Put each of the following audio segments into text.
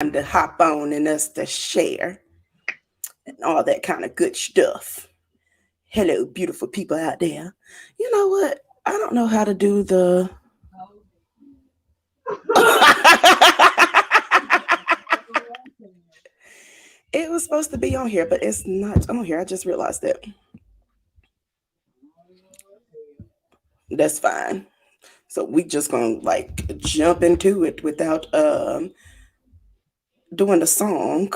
to hop on and us to share and all that kind of good stuff. Hello, beautiful people out there. You know what? I don't know how to do the. It was supposed to be on here, but it's not on here. I just realized that. That's fine. So we just gonna like jump into it without doing the song,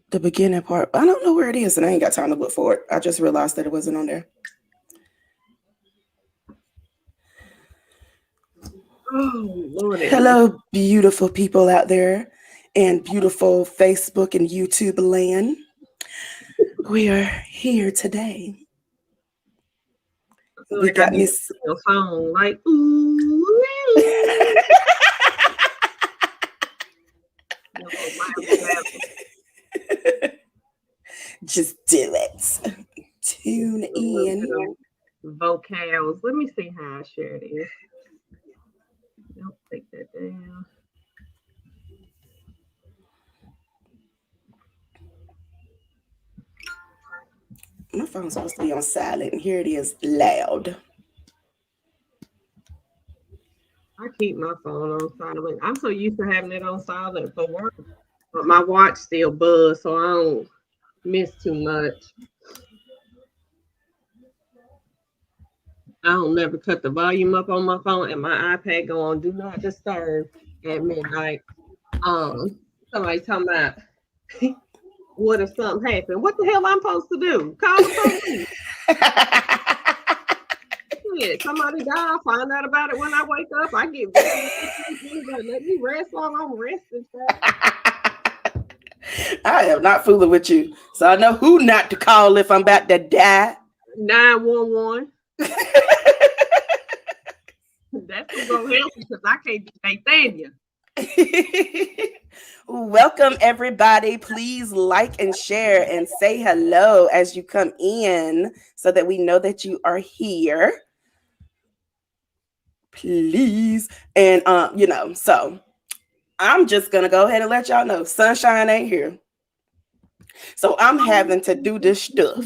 the beginning part. I don't know where it is, and I ain't got time to look for it. I just realized that it wasn't on there. Oh, Lordy. Hello, beautiful people out there and beautiful Facebook and YouTube land. We are here today. I feel We like I got need to Miss. sing a song like, ooh, Just do it. Tune in. vocals. Let me see how I share this. Don't take that down. My phone's supposed to be on silent, and here it is loud. I keep my phone on silent. I'm so used to having it on silent for work, but my watch still buzz, so I don't miss too much. I don't never cut the volume up on my phone, and my iPad go on do not disturb at midnight. Somebody talking about what if something happened? What the hell I'm supposed to do? Call the police. Shit, somebody die, I'll find out about it when I wake up. I get very let me rest while I'm resting. I am not fooling with you. So I know who not to call if I'm about to die. 911. That's what's gonna help because I can't stand you. Welcome, everybody. Please like and share and say hello as you come in so that we know that you are here. Please. And, so I'm just going to go ahead and let y'all know Sunshine ain't here. So I'm having to do this stuff.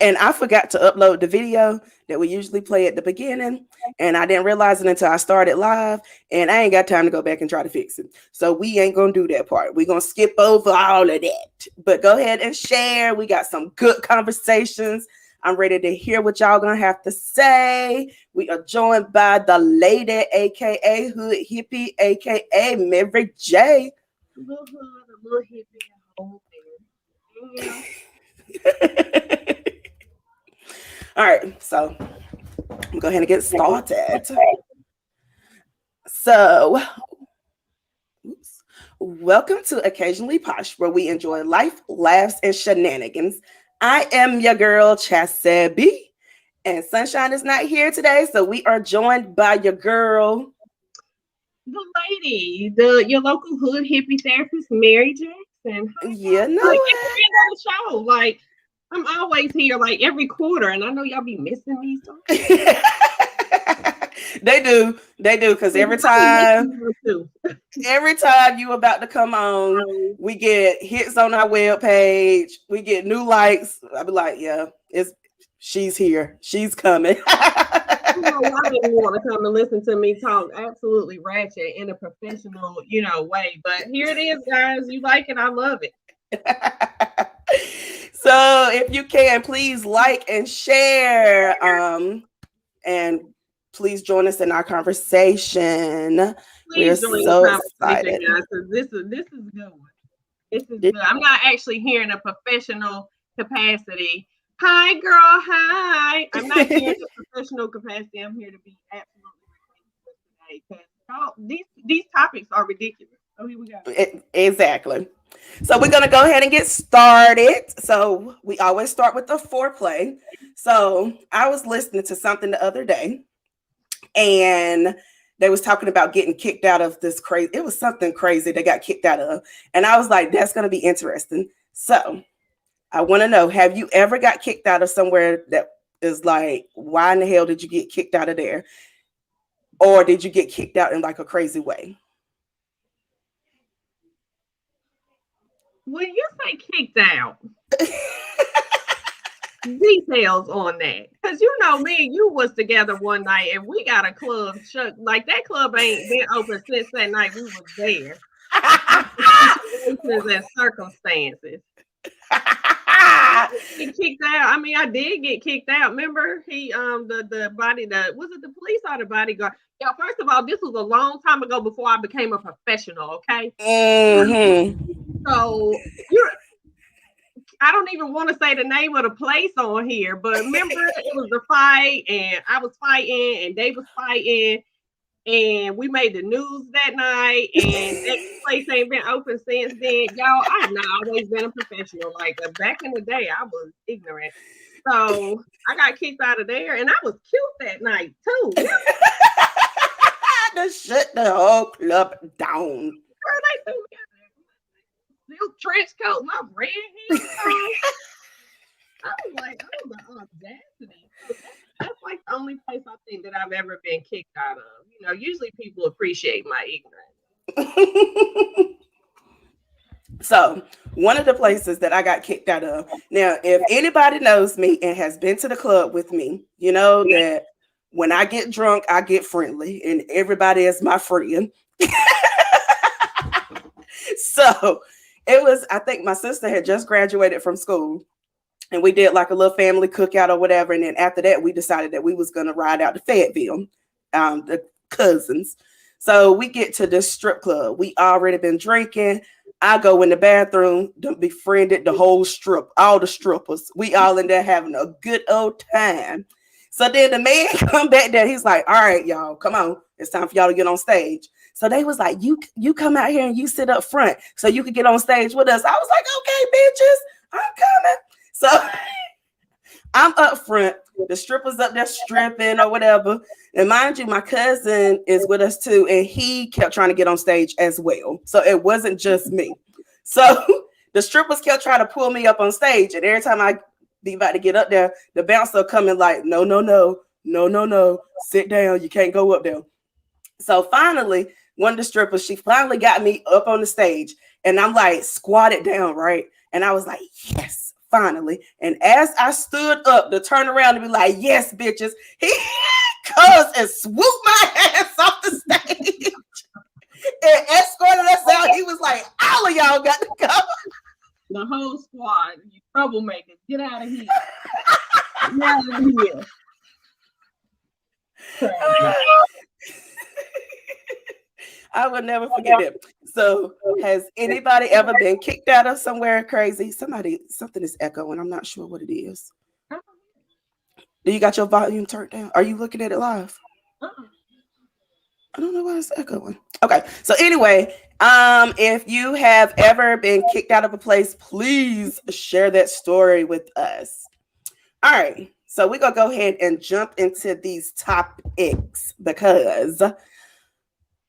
And I forgot to upload the video that we usually play at the beginning. And I didn't realize it until I started live. And I ain't got time to go back and try to fix it. So we ain't going to do that part. We're going to skip over all of that. But go ahead and share. We got some good conversations. I'm ready to hear what y'all going to have to say. We are joined by the lady, a.k.a. Hood Hippie, a.k.a. Mary J. Little hood, a little hippie, a whole thing. Yeah. All right, so I'm go ahead and get started. So, welcome to Occasionally Posh, where we enjoy life, laughs, and shenanigans. I am your girl, Chasabi, and Sunshine is not here today, so we are joined by your girl, the lady, your local hood hippie therapist, Mary Jackson. Hi, you know like, it. on the show. Like, I'm always here, like every quarter, and I know y'all be missing me. So. They do, because every time you about to come on, we get hits on our web page, we get new likes. I'll be like, yeah, she's here, she's coming. Y'all didn't want to come and listen to me talk absolutely ratchet in a professional, way. But here it is, guys. You like it, I love it. So if you can, please like and share, and please join us in our conversation. We're so excited, guys. This is good. This is good. I'm not actually here in a professional capacity. Hi, girl. Hi. I'm not here in a professional capacity. I'm here to be absolutely ridiculous today because these topics are ridiculous. Oh, here we go. Exactly. So we're gonna go ahead and get started. So we always start with the foreplay. So I was listening to something the other day, and they was talking about getting kicked out of this crazy. It was something crazy they got kicked out of, and I was like, that's gonna be interesting. So I want to know: have you ever got kicked out of somewhere that is like, why in the hell did you get kicked out of there? or did you get kicked out in like a crazy way? When you say kicked out, details on that, because you know me and you was together one night and we got a club shut. Like that club ain't been open since that night we was there. Situations and circumstances. Get kicked out. I mean, I did get kicked out. Remember, the body, was it the police or the bodyguard? Yeah, first of all, this was a long time ago before I became a professional. Okay, so I don't even want to say the name of the place on here, but remember it was the fight and I was fighting and they was fighting and we made the news that night and that place ain't been open since then. Y'all, I have not always been a professional. Like back in the day, I was ignorant. So I got kicked out of there and I was cute that night too. To shut the whole club down. Girl, they threw me out there. Silk trench coat, my red heels on. I was like, oh, the audacity. That's like the only place I think that I've ever been kicked out of. You know, usually people appreciate my ignorance. So, one of the places that I got kicked out of. Now, if anybody knows me and has been to the club with me, you know that when I get drunk, I get friendly and everybody is my friend. So, it was, I think my sister had just graduated from school. And we did like a little family cookout or whatever. And then after that, we decided that we was going to ride out to Fayetteville, the cousins. So we get to this strip club. We already been drinking. I go in the bathroom, befriended the whole strip, all the strippers. We all in there having a good old time. So then the man come back there. He's like, all right, y'all, come on. It's time for y'all to get on stage. So they was like, you come out here and you sit up front so you could get on stage with us. I was like, okay, bitches, I'm coming. So I'm up front, the strippers up there stripping or whatever. And mind you, my cousin is with us too, and he kept trying to get on stage as well. So it wasn't just me. So the strippers kept trying to pull me up on stage, and every time I be about to get up there, the bouncer coming like, no, sit down, you can't go up there. So finally, one of the strippers, she finally got me up on the stage, and I'm like squatted down, right? And I was like, yes. Finally, and as I stood up to turn around and be like, yes, bitches, he comes and swooped my ass off the stage and escorted us out. He was like, all of y'all got to go. The whole squad, you troublemakers, get out of here. Get out of here. I will never forget it. So, has anybody ever been kicked out of somewhere crazy? Something is echoing. I'm not sure what it is. Do you got your volume turned down? Are you looking at it live? I don't know why it's echoing. Okay. So anyway, if you have ever been kicked out of a place, please share that story with us. All right. So we're going to go ahead and jump into these topics because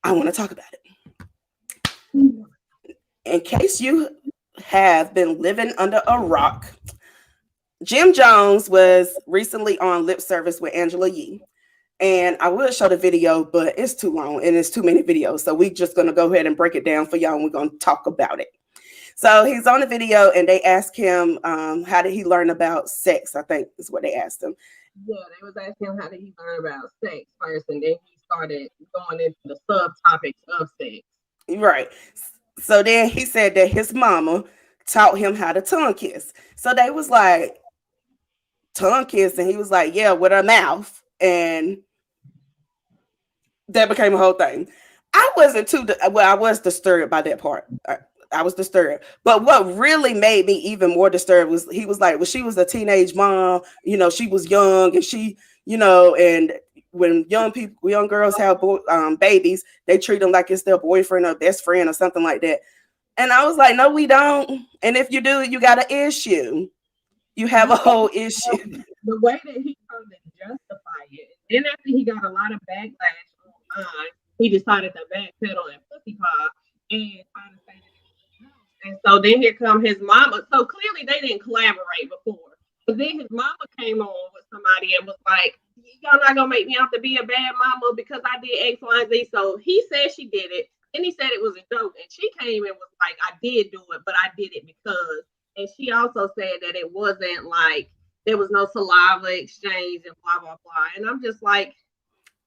I want to talk about it. In case you have been living under a rock, Jim Jones was recently on Lip Service with Angela Yee. And I will show the video, but it's too long and it's too many videos. So we're just going to go ahead and break it down for y'all and we're going to talk about it. So he's on the video and they asked him, how did he learn about sex? I think is what they asked him. Yeah, they was asking him how did he learn about sex first, and then he started going into the subtopics of sex. Right. So then he said that his mama taught him how to tongue kiss. So they was like, tongue kiss? And he was like, yeah, with her mouth. And that became a whole thing. I wasn't I was disturbed by that part. I was disturbed. But what really made me even more disturbed was he was like, well, she was a teenage mom, she was young and she, and when young girls have babies, they treat them like it's their boyfriend or best friend or something like that. And I was like, no, we don't. And if you do, you got an issue. You have a whole issue. The way that he tried to justify it, then after he got a lot of backlash online, he decided to backpedal and pussy pop and try to say that. And so then here come his mama. So clearly they didn't collaborate before. But then his mama came on with somebody and was like, y'all not gonna make me out to be a bad mama because I did X, Y, and Z. So he said she did it, and he said it was a joke. And she came and was like, I did do it, but I did it because. And she also said that it wasn't like there was no saliva exchange and blah blah blah. And I'm just like,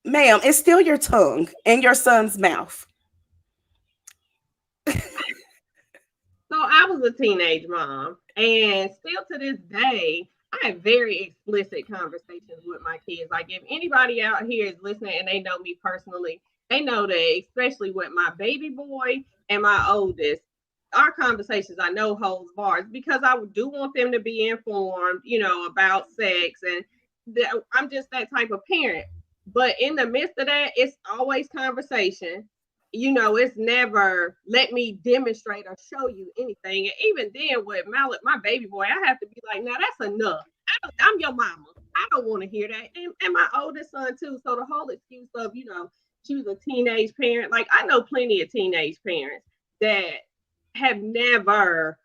ma'am, it's still your tongue in your son's mouth. So I was a teenage mom, and still to this day, I have very explicit conversations with my kids. Like if anybody out here is listening and they know me personally, they know that, especially with my baby boy and my oldest, our conversations I know holds bars because I do want them to be informed, about sex, and I'm just that type of parent. But in the midst of that, it's always conversation. It's never let me demonstrate or show you anything. And even then with Malik, my baby boy, I have to be like, now that's enough. I'm your mama. I don't want to hear that. And my oldest son too. So the whole excuse of, she was a teenage parent. Like I know plenty of teenage parents that have never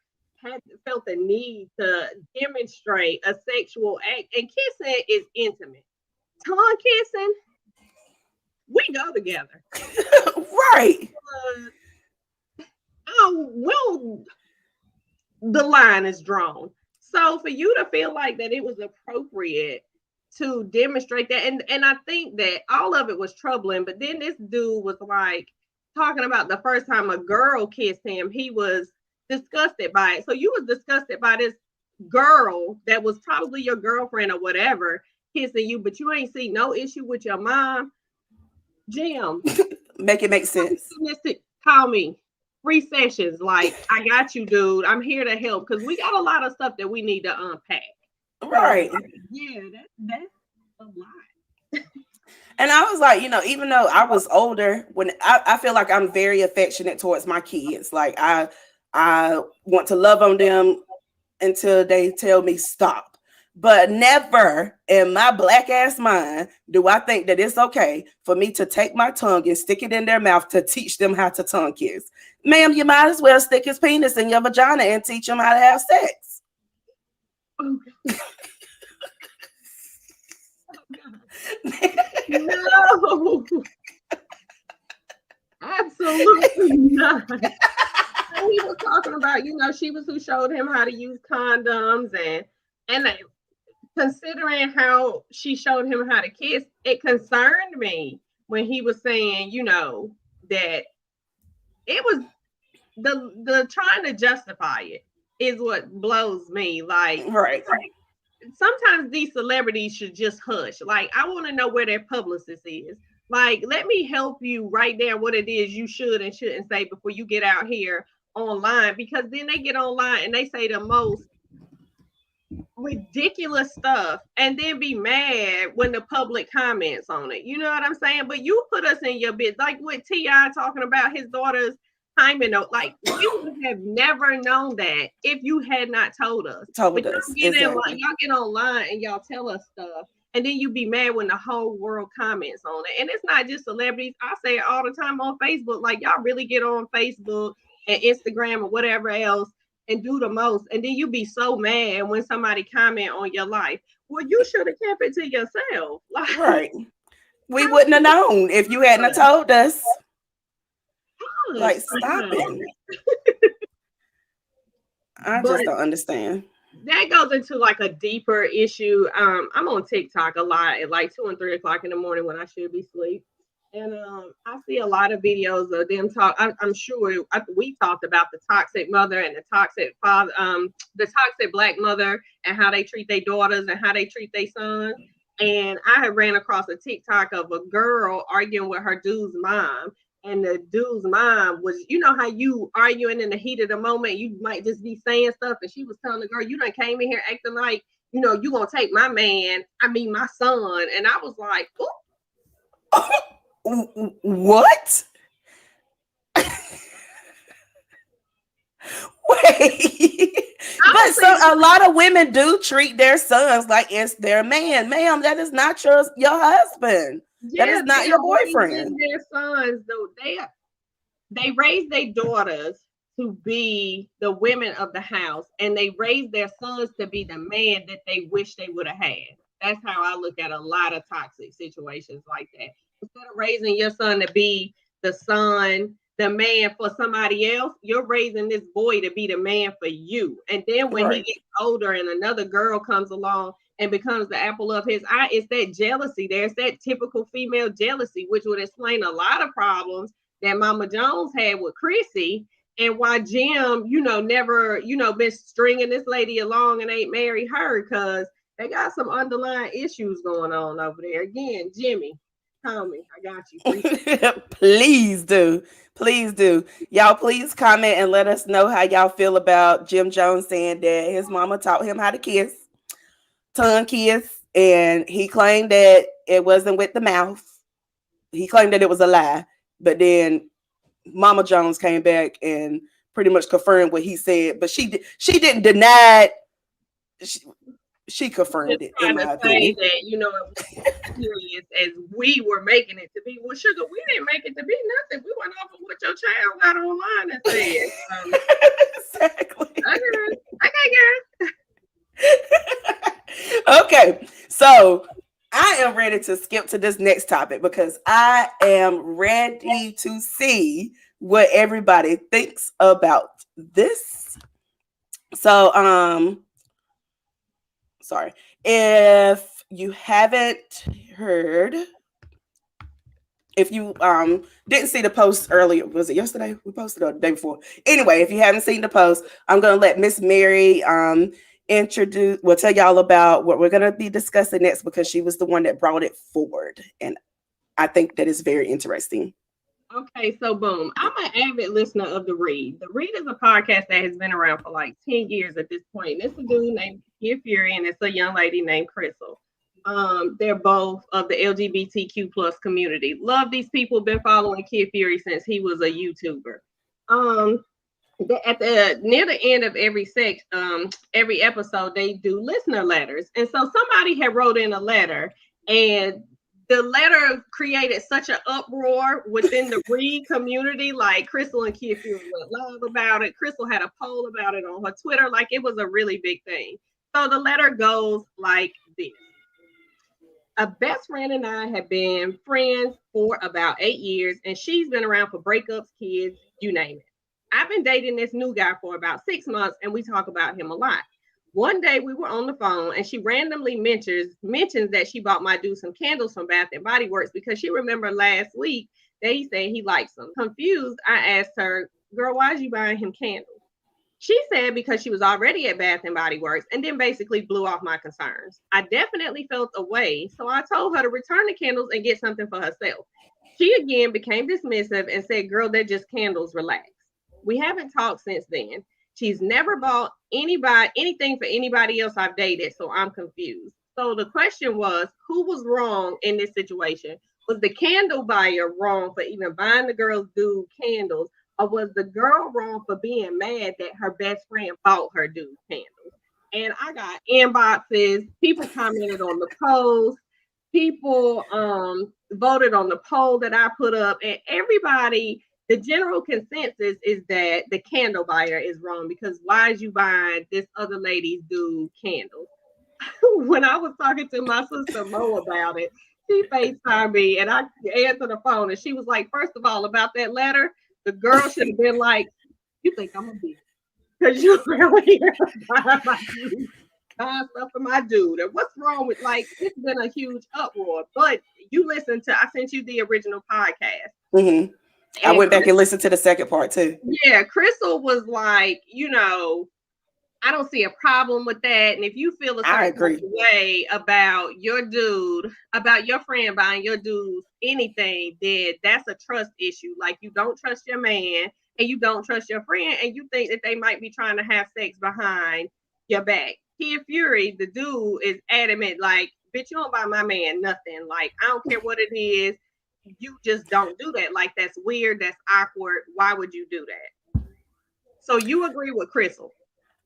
felt the need to demonstrate a sexual act. And kissing is intimate. Tongue kissing, we go together. Right. The line is drawn. So for you to feel like that it was appropriate to demonstrate that, and I think that all of it was troubling, but then this dude was like talking about the first time a girl kissed him, he was disgusted by it. So you was disgusted by this girl that was probably your girlfriend or whatever kissing you, but you ain't see no issue with your mom. Jim, make it make sense. Call me. 3 sessions. Like, I got you, dude. I'm here to help because we got a lot of stuff that we need to unpack. Right. Yeah, that's a lot. And I was like, even though I was older, when I feel like I'm very affectionate towards my kids. Like I want to love on them until they tell me stop. But never in my black ass mind do I think that it's okay for me to take my tongue and stick it in their mouth to teach them how to tongue kiss. Ma'am, you might as well stick his penis in your vagina and teach them how to have sex. Oh, no, absolutely not. He was talking about, she was who showed him how to use condoms and considering how she showed him how to kiss, it concerned me when he was saying, that it was the trying to justify it is what blows me. Like, right. Sometimes these celebrities should just hush. Like, I want to know where their publicist is. Like, let me help you write down what it is you should and shouldn't say before you get out here online, because then they get online and they say the most ridiculous stuff and then be mad when the public comments on it. You know what I'm saying? But you put us in your bit, like with T.I. talking about his daughter's hymen note. Like, we would have never known that if you had not told us. Y'all get online and y'all tell us stuff, and then you be mad when the whole world comments on it. And it's not just celebrities. I say it all the time on Facebook. Like, y'all really get on Facebook and Instagram or whatever else and do the most, and then you be so mad when somebody comment on your life. Well, you should have kept it to yourself. Like, right. We wouldn't have known if you hadn't told us. Like, stop it. I just don't understand. That goes into like a deeper issue. I'm on TikTok a lot at like 2 and 3 o'clock in the morning when I should be asleep. And I see a lot of videos of them talk. I'm sure we talked about the toxic mother and the toxic father, the toxic black mother, and how they treat their daughters and how they treat their sons. And I had ran across a TikTok of a girl arguing with her dude's mom. And the dude's mom was, how you arguing in the heat of the moment, you might just be saying stuff. And she was telling the girl, you done came in here acting like, you gonna take my son. And I was like, oh. What? Wait. But a lot of women do treat their sons like it's their man. Ma'am, that is not your husband. That is not your boyfriend. Their sons, though, they raise their daughters to be the women of the house, and they raise their sons to be the man that they wish they would have had. That's how I look at a lot of toxic situations like that. Instead of raising your son to be the son, the man for somebody else, you're raising this boy to be the man for you. And then when he gets older and another girl comes along and becomes the apple of his eye, it's that jealousy. There's that typical female jealousy, which would explain a lot of problems that Mama Jones had with Chrissy, and why Jim, never, been stringing this lady along and ain't married her, because they got some underlying issues going on over there. Again, Jimmy, call me. I got you. Please do. Please do. Y'all, please comment and let us know how y'all feel about Jim Jones saying that his mama taught him how to kiss, tongue kiss, and he claimed that it wasn't with the mouth. He claimed that it was a lie, but then Mama Jones came back and pretty much confirmed what he said, but she didn't deny it. She confirmed it. In my opinion. That, it was serious as we were making it to be. Well, sugar, we didn't make it to be nothing. We went off of what your child got online and said. Exactly. Okay, girl. Okay, so I am ready to skip to this next topic because I am ready to see what everybody thinks about this. So, sorry. If you haven't heard, if you didn't see the post earlier, was it yesterday? We posted it the day before. Anyway, if you haven't seen the post, I'm gonna let Miss Mary we'll tell y'all about what we're going to be discussing next, because she was the one that brought it forward, and I think that is very interesting. Okay, so boom, I'm an avid listener of The Read. The Read is a podcast that has been around for like 10 years at this point. It's a dude named Kid Fury, and it's a young lady named Crystal. They're both of the LGBTQ plus community. Love these people. Been following Kid Fury since he was a YouTuber. At the near the end of every episode, they do listener letters, and so somebody had wrote in a letter, and the letter created such an uproar within the Read community. Like Crystal and Kid Fury went live about it. Crystal had a poll about it on her Twitter. Like it was a really big thing. So the letter goes like this: a best friend and I have been friends for about 8 years, and she's been around for breakups, kids, you name it. I've been dating this new guy for about 6 months, and we talk about him a lot. One day we were on the phone, and she randomly mentions that she bought my dude some candles from Bath and Body Works because she remembered last week that he said he likes them. Confused, I asked her, "Girl, why is you buying him candles?" She said because she was already at Bath and Body Works, and then basically blew off my concerns. I definitely felt away, so I told her to return the candles and get something for herself. She again became dismissive and said, "Girl, they're just candles, relax." We haven't talked since then. She's never bought anything for anybody else I've dated, so I'm confused. So the question was, who was wrong in this situation? Was the candle buyer wrong for even buying the girl's dude candles, or was the girl wrong for being mad that her best friend bought her dude candles? And I got inboxes, people commented on the post, people voted on the poll that I put up, and everybody, the general consensus is that the candle buyer is wrong, because why is you buying this other lady's dude candles? When I was talking to my sister Mo about it, she FaceTimed me and I answered the phone, and she was like, first of all, about that letter, the girl should have been like, "You think I'm a bitch? Because you're really buying stuff for my dude." And what's wrong with, like, it's been a huge uproar. But you listen to, I sent you the original podcast. Mm-hmm. I went back and listened to the second part too. Yeah, Crystal was like, I don't see a problem with that. And if you feel a certain way about your dude, about your friend buying your dude anything, then that's a trust issue. Like, you don't trust your man and you don't trust your friend, and you think that they might be trying to have sex behind your back. Kid Fury, the dude, is adamant, like, bitch, you don't buy my man nothing. Like, I don't care what it is. You just don't do that. Like, that's weird. That's awkward. Why would you do that? So you agree with Crystal?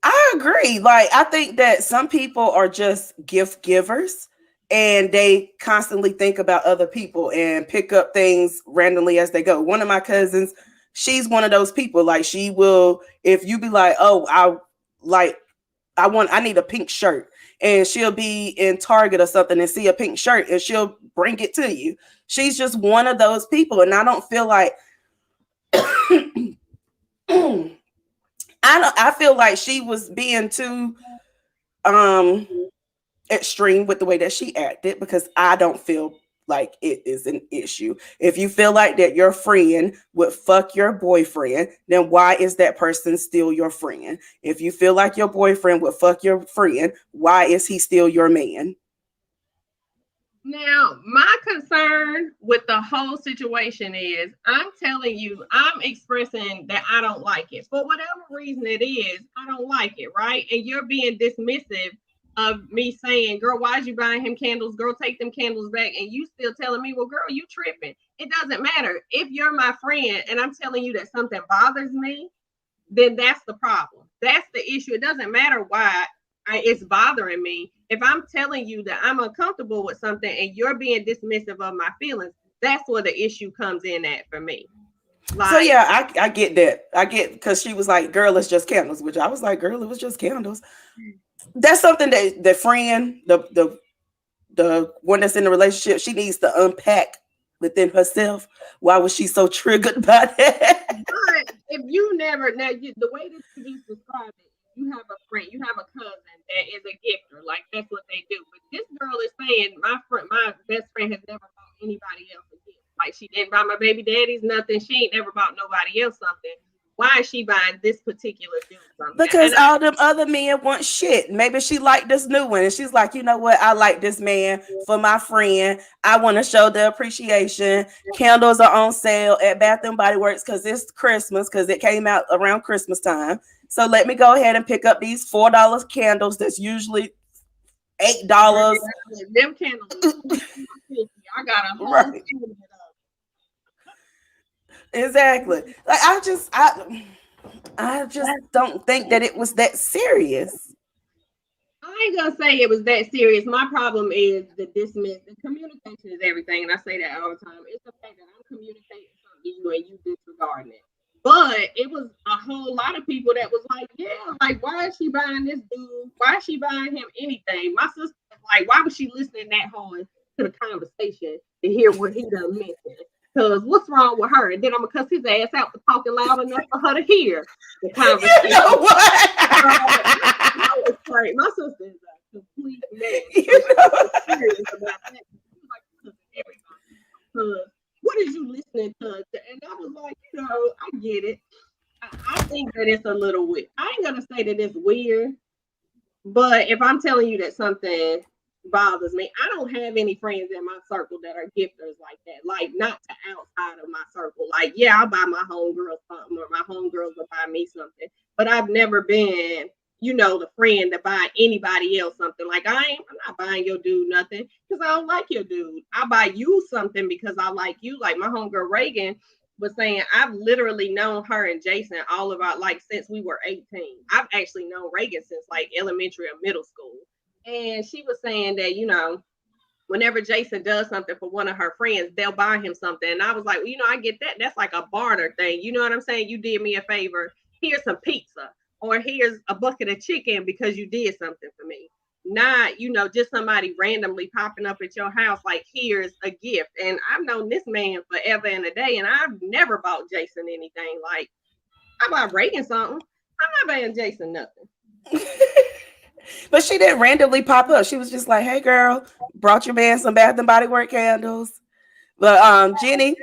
I agree. Like, I think that some people are just gift givers, and they constantly think about other people and pick up things randomly as they go. One of my cousins she's one of those people. Like she will, if you be like, oh, I need a pink shirt, and she'll be in Target or something and see a pink shirt and she'll bring it to you. She's just one of those people, and I don't feel like I feel like she was being too extreme with the way that she acted, because I don't feel like it is an issue. If you feel like that your friend would fuck your boyfriend, then why is that person still your friend? If you feel like your boyfriend would fuck your friend, why is he still your man? Now, my concern with the whole situation is I'm telling you, I'm expressing that I don't like it. For whatever reason it is, I don't like it, right? And you're being dismissive of me saying, girl, why is you buying him candles? Girl, take them candles back. And you still telling me, well, girl, you tripping. It doesn't matter. If you're my friend and I'm telling you that something bothers me, then that's the problem. That's the issue. It doesn't matter why it's bothering me. If I'm telling you that I'm uncomfortable with something and you're being dismissive of my feelings, that's where the issue comes in at for me. Like, so yeah, I get that. I get, because she was like, girl, it's just candles, which I was like, girl, it was just candles. That's something that the friend, the one that's in the relationship, she needs to unpack within herself. Why was she so triggered by that? But if you never, the way that you just described it, you have a friend, you have a cousin that is a gifter, like that's what they do. But this girl is saying my best friend has never bought anybody else a gift. Like she didn't buy my baby daddy's nothing. She ain't never bought nobody else something. Why is she buying this particular dude something? Because all them other men want shit. Maybe she liked this new one and she's like, you know what? I like this man for my friend. I want to show the appreciation. Candles are on sale at Bath and Body Works because it's Christmas, because it came out around Christmas time. So let me go ahead and pick up these $4 candles that's usually $8. Them candles. I got a whole right. Exactly. Like I just don't think that it was that serious. I ain't gonna say it was that serious. My problem is the communication is everything, and I say that all the time. It's the fact that I'm communicating something to you and you disregarding it. But it was a whole lot of people that was like, yeah, like, why is she buying this dude? Why is she buying him anything? My sister was like, why was she listening that hard to the conversation to hear what he done mentioned? Because what's wrong with her? And then I'm going to cuss his ass out for talking loud enough for her to hear the conversation. You know what? My sister is a complete man. You know? Serious about that. She was like, everybody. What is you listening to? And I was like, you know, I get it. I think that it's a little weird. I ain't gonna say that it's weird, but if I'm telling you that something bothers me, I don't have any friends in my circle that are gifters like that. Like, not to outside of my circle. Like, yeah, I'll buy my homegirls something, or my homegirls will buy me something. But I've never been, you know, the friend to buy anybody else something. Like, I'm not buying your dude nothing because I don't like your dude. I buy you something because I like you. Like my homegirl Reagan was saying, I've literally known her and Jason all about, like, since we were 18. I've actually known Reagan since like elementary or middle school. And she was saying that, you know, whenever Jason does something for one of her friends, they'll buy him something. And I was like, well, you know, I get that. That's like a barter thing. You know what I'm saying? You did me a favor. Here's some pizza. Or here's a bucket of chicken because you did something for me. Not, you know, just somebody randomly popping up at your house like, here's a gift. And I've known this man forever and a day, and I've never bought Jason anything. Like, I bought Reagan something. I'm not buying Jason nothing. But she didn't randomly pop up. She was just like, hey, girl, brought your man some Bath and Body Works candles. But Jenny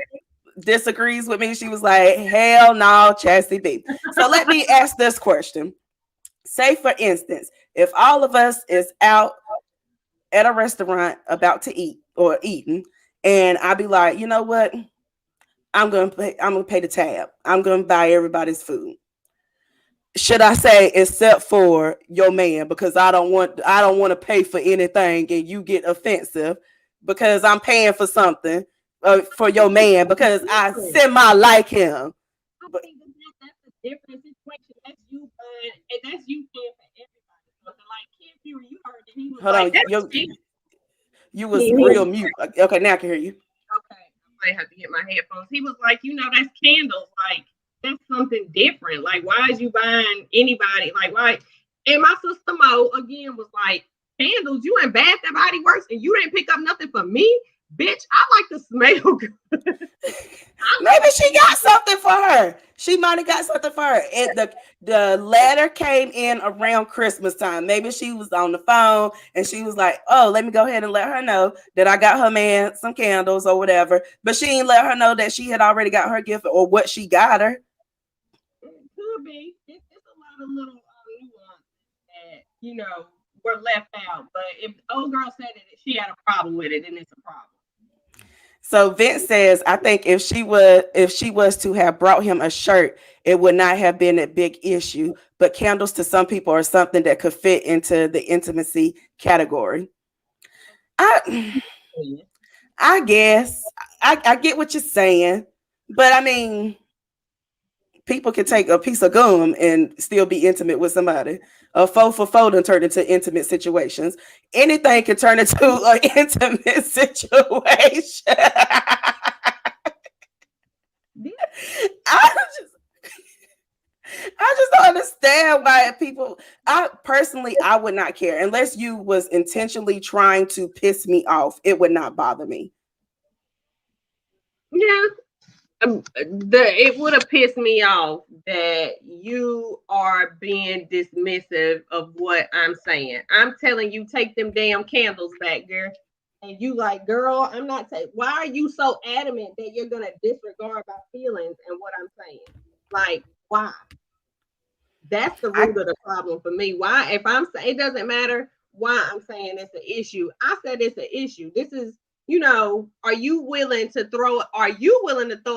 disagrees with me. She was like, hell no, Chastity B. So let me ask this question. Say, for instance, if all of us is out at a restaurant about to eat or eating, and I be like, you know what? I'm gonna pay the tab. I'm gonna buy everybody's food. Should I say, except for your man, because I don't want to pay for anything, and you get offensive because I'm paying for something for your man because I semi like him. I think that's a different situation. That's you buying, and that's you paying for everybody. Like Kid Fury, you heard that he was you was real mute. Okay, now I can hear you. Okay, I might have to get my headphones. He was like, you know, that's candles. Like, something different. Like, why is you buying anybody? Like, why? And my sister Mo again was like, candles, you in Bath and Body Works and you didn't pick up nothing for me? Bitch, I like to smell good. Maybe she got something for her. She might have got something for her. And the letter came in around Christmas time. Maybe she was on the phone and she was like, oh, let me go ahead and let her know that I got her man some candles or whatever. But she didn't let her know that she had already got her gift or what she got her. It could be. It's a lot of little nuances that, were left out. But if the old girl said that she had a problem with it, then it's a problem. So Vince says, I think if she was to have brought him a shirt, it would not have been a big issue. But candles to some people are something that could fit into the intimacy category. I guess I get what you're saying, but I mean, people can take a piece of gum and still be intimate with somebody. A foe for foe done turn into intimate situations. Anything can turn into an intimate situation. I just don't understand why people. I would not care unless you was intentionally trying to piss me off. It would not bother me. Yeah. It would have pissed me off that you are being dismissive of what I'm saying. I'm telling you, take them damn candles back, girl. And you like, girl, I'm not saying. Why are you so adamant that you're gonna disregard my feelings and what I'm saying? Like, why? That's the root of the problem for me. Why? If I'm saying it doesn't matter why I'm saying it's an issue. I said it's an issue. This is. Are you willing to throw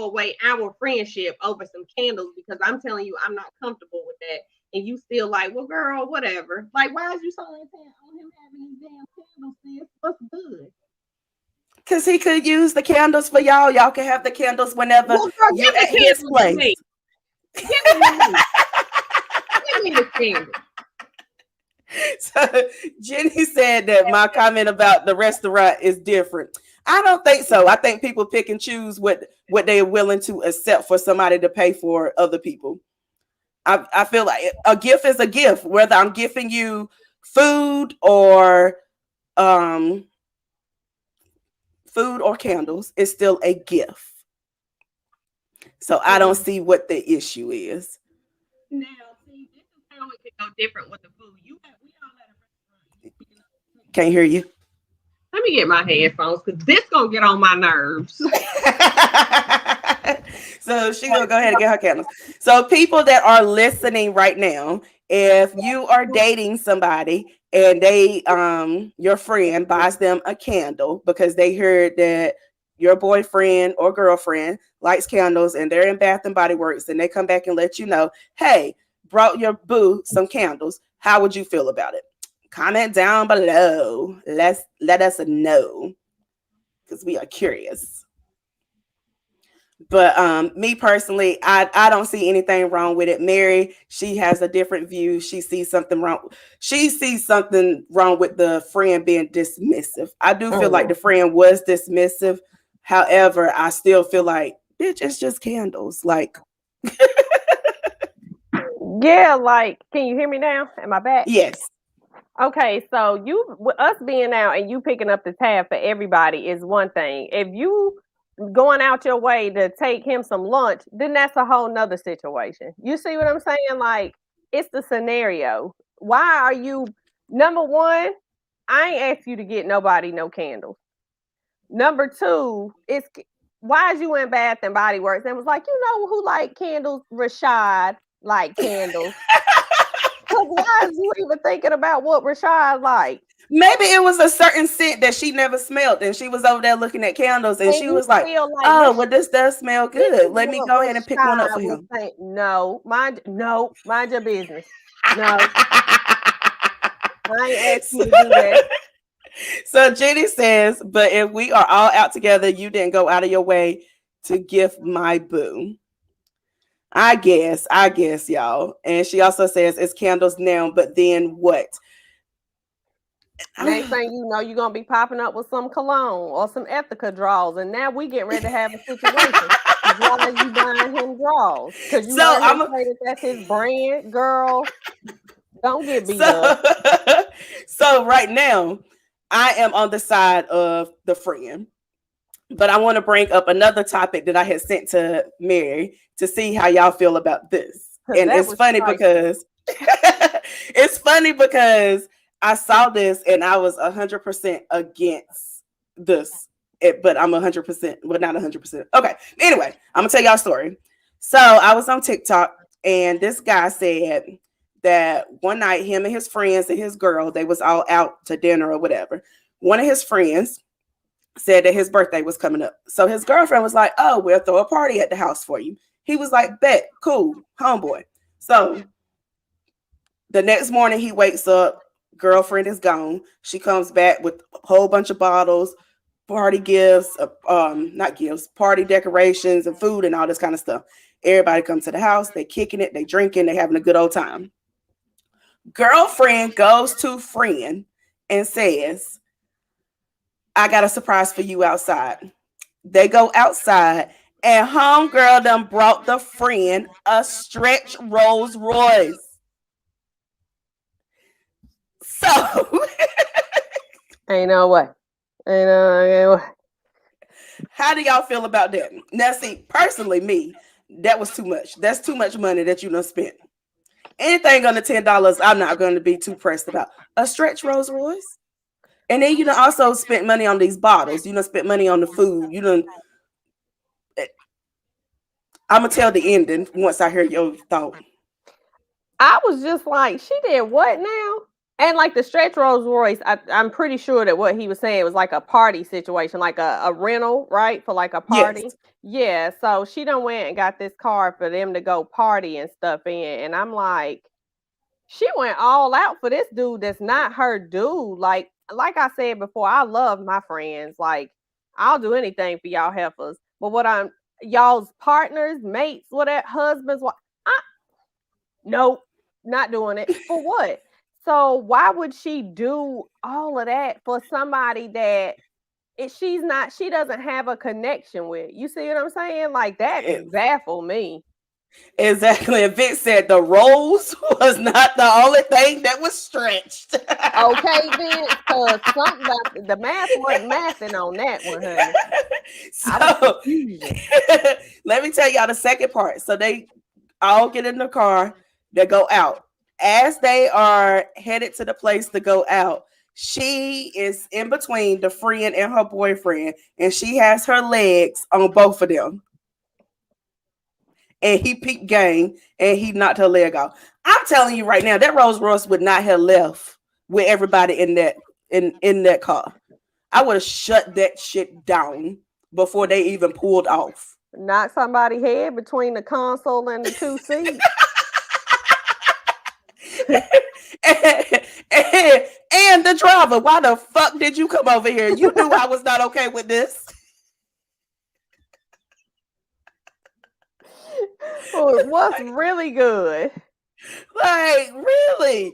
away our friendship over some candles? Because I'm telling you, I'm not comfortable with that. And you still like, well, girl, whatever. Like, why is you so intent on him having these damn candles, sis? What's good? Because he could use the candles for y'all. Y'all can have the candles whenever you're at his place. Give me the candles. So Jenny said that my comment about the restaurant is different. I don't think so. I think people pick and choose what they're willing to accept for somebody to pay for other people. I feel like a gift is a gift, whether I'm gifting you food or candles, it's still a gift. So I don't see what the issue is. Now, see, this is how it could go different with the food. We all at a restaurant. Can't hear you. Let me get my headphones because this gonna get on my nerves. So she gonna go ahead and get her candles. So people that are listening right now, if you are dating somebody and they your friend buys them a candle because they heard that your boyfriend or girlfriend likes candles and they're in Bath and Body Works and they come back and let you know, hey, brought your boo some candles, how would you feel about it? Comment down below. Let us know because we are curious. But me personally, I don't see anything wrong with it. Mary, she has a different view. She sees something wrong. She sees something wrong with the friend being dismissive. I do feel like the friend was dismissive. However, I still feel like, bitch, it's just candles. Like, yeah, like, can you hear me now? Am I back? Yes. Okay, so us being out and you picking up the tab for everybody is one thing. If you going out your way to take him some lunch, then that's a whole nother situation. You see what I'm saying? Like, it's the scenario. Why are you, number one, I ain't asked you to get nobody no candles. Number two, why is you in Bath and Body Works and was like, you know who like candles? Rashad like candles. Why is you even thinking about what Rashad like? Maybe it was a certain scent that she never smelled, and she was over there looking at candles, and she was like, "Oh, well, this does smell good. Let me go ahead and pick one up for him." No, mind your business. No, I ain't asked you to do that. So Jenny says, "But if we are all out together, you didn't go out of your way to gift my boo." I guess, y'all. And she also says it's candles now, but then what? Next thing you know, you're gonna be popping up with some cologne or some Ethica draws, and now we getting ready to have a situation. why are you buying him draws? Because you So heard him say that that's his brand, girl. Don't get beat up. So right now, I am on the side of the friend. But I want to bring up another topic that I had sent to Mary to see how y'all feel about this. 'Cause And that it's was funny spicy. because it's funny because I saw this and I was 100% against this. But I'm 100%, well, not 100%. Okay. Anyway, I'm gonna tell y'all a story. So I was on TikTok and this guy said that one night him and his friends and his girl, they was all out to dinner or whatever. One of his friends said that his birthday was coming up. So his girlfriend was like, oh, we'll throw a party at the house for you. He was like, bet, cool, homeboy. So the next morning he wakes up, girlfriend is gone. She comes back with a whole bunch of bottles, party gifts, not gifts, party decorations and food and all this kind of stuff. Everybody comes to the house, they kicking it, they drinking, they having a good old time. Girlfriend goes to friend and says, I got a surprise for you outside. They go outside and homegirl done brought the friend a stretch Rolls Royce. So Ain't no way. Ain't no way. how do y'all feel about that? Now, see, personally, me, that was too much. That's too much money that you done spent. Anything under $10, I'm not going to be too pressed about. A stretch Rolls Royce. And then you done also spent money on these bottles. You done spent money on the food. You done. I'm gonna tell the ending once I hear your thought. I was just like, she did what now? And like the stretch Rolls Royce, I'm pretty sure that what he was saying was like a party situation, like a rental, right? For like a party. Yes. Yeah. So she done went and got this car for them to go party and stuff in. And I'm like, she went all out for this dude that's not her dude. Like I said before, I love my friends. Like, I'll do anything for y'all heifers. But what I'm y'all's partners, mates, whatever, husbands, nope, not doing it. For what? So why would she do all of that for somebody that she doesn't have a connection with? You see what I'm saying? Like that baffled me. Exactly. And Vic said the rolls was not the only thing that was stretched. Okay, Vince, because something about the math wasn't mathing on that one, honey. So let me tell y'all the second part. So they all get in the car, they go out. As they are headed to the place to go out, she is in between the friend and her boyfriend, and she has her legs on both of them. And he peaked game and he knocked her leg off. I'm telling you right now, that Rolls Royce would not have left with everybody in that car. I would have shut that shit down before they even pulled off. Knock somebody's head between the console and the two seats. and the driver, why the fuck did you come over here? You knew I was not okay with this. What's really good? Like, really?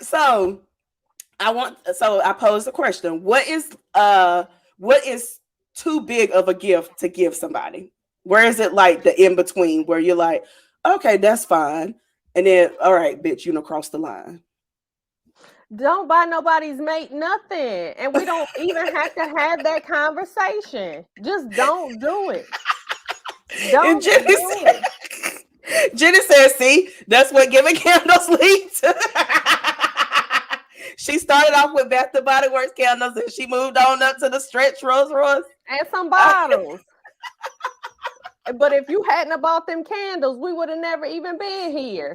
So I posed a question. What is too big of a gift to give somebody? Where is it like the in between where you're like, okay, that's fine. And then, all right, bitch, you know, cross the line. Don't buy nobody's mate nothing. And we don't even have to have that conversation. Just don't do it. Don't do it. Jenny says, see, that's what giving candles lead to. She started off with Bath & Body Works candles and she moved on up to the stretch Rolls Royce. And some bottles. But if you hadn't bought them candles, we would have never even been here.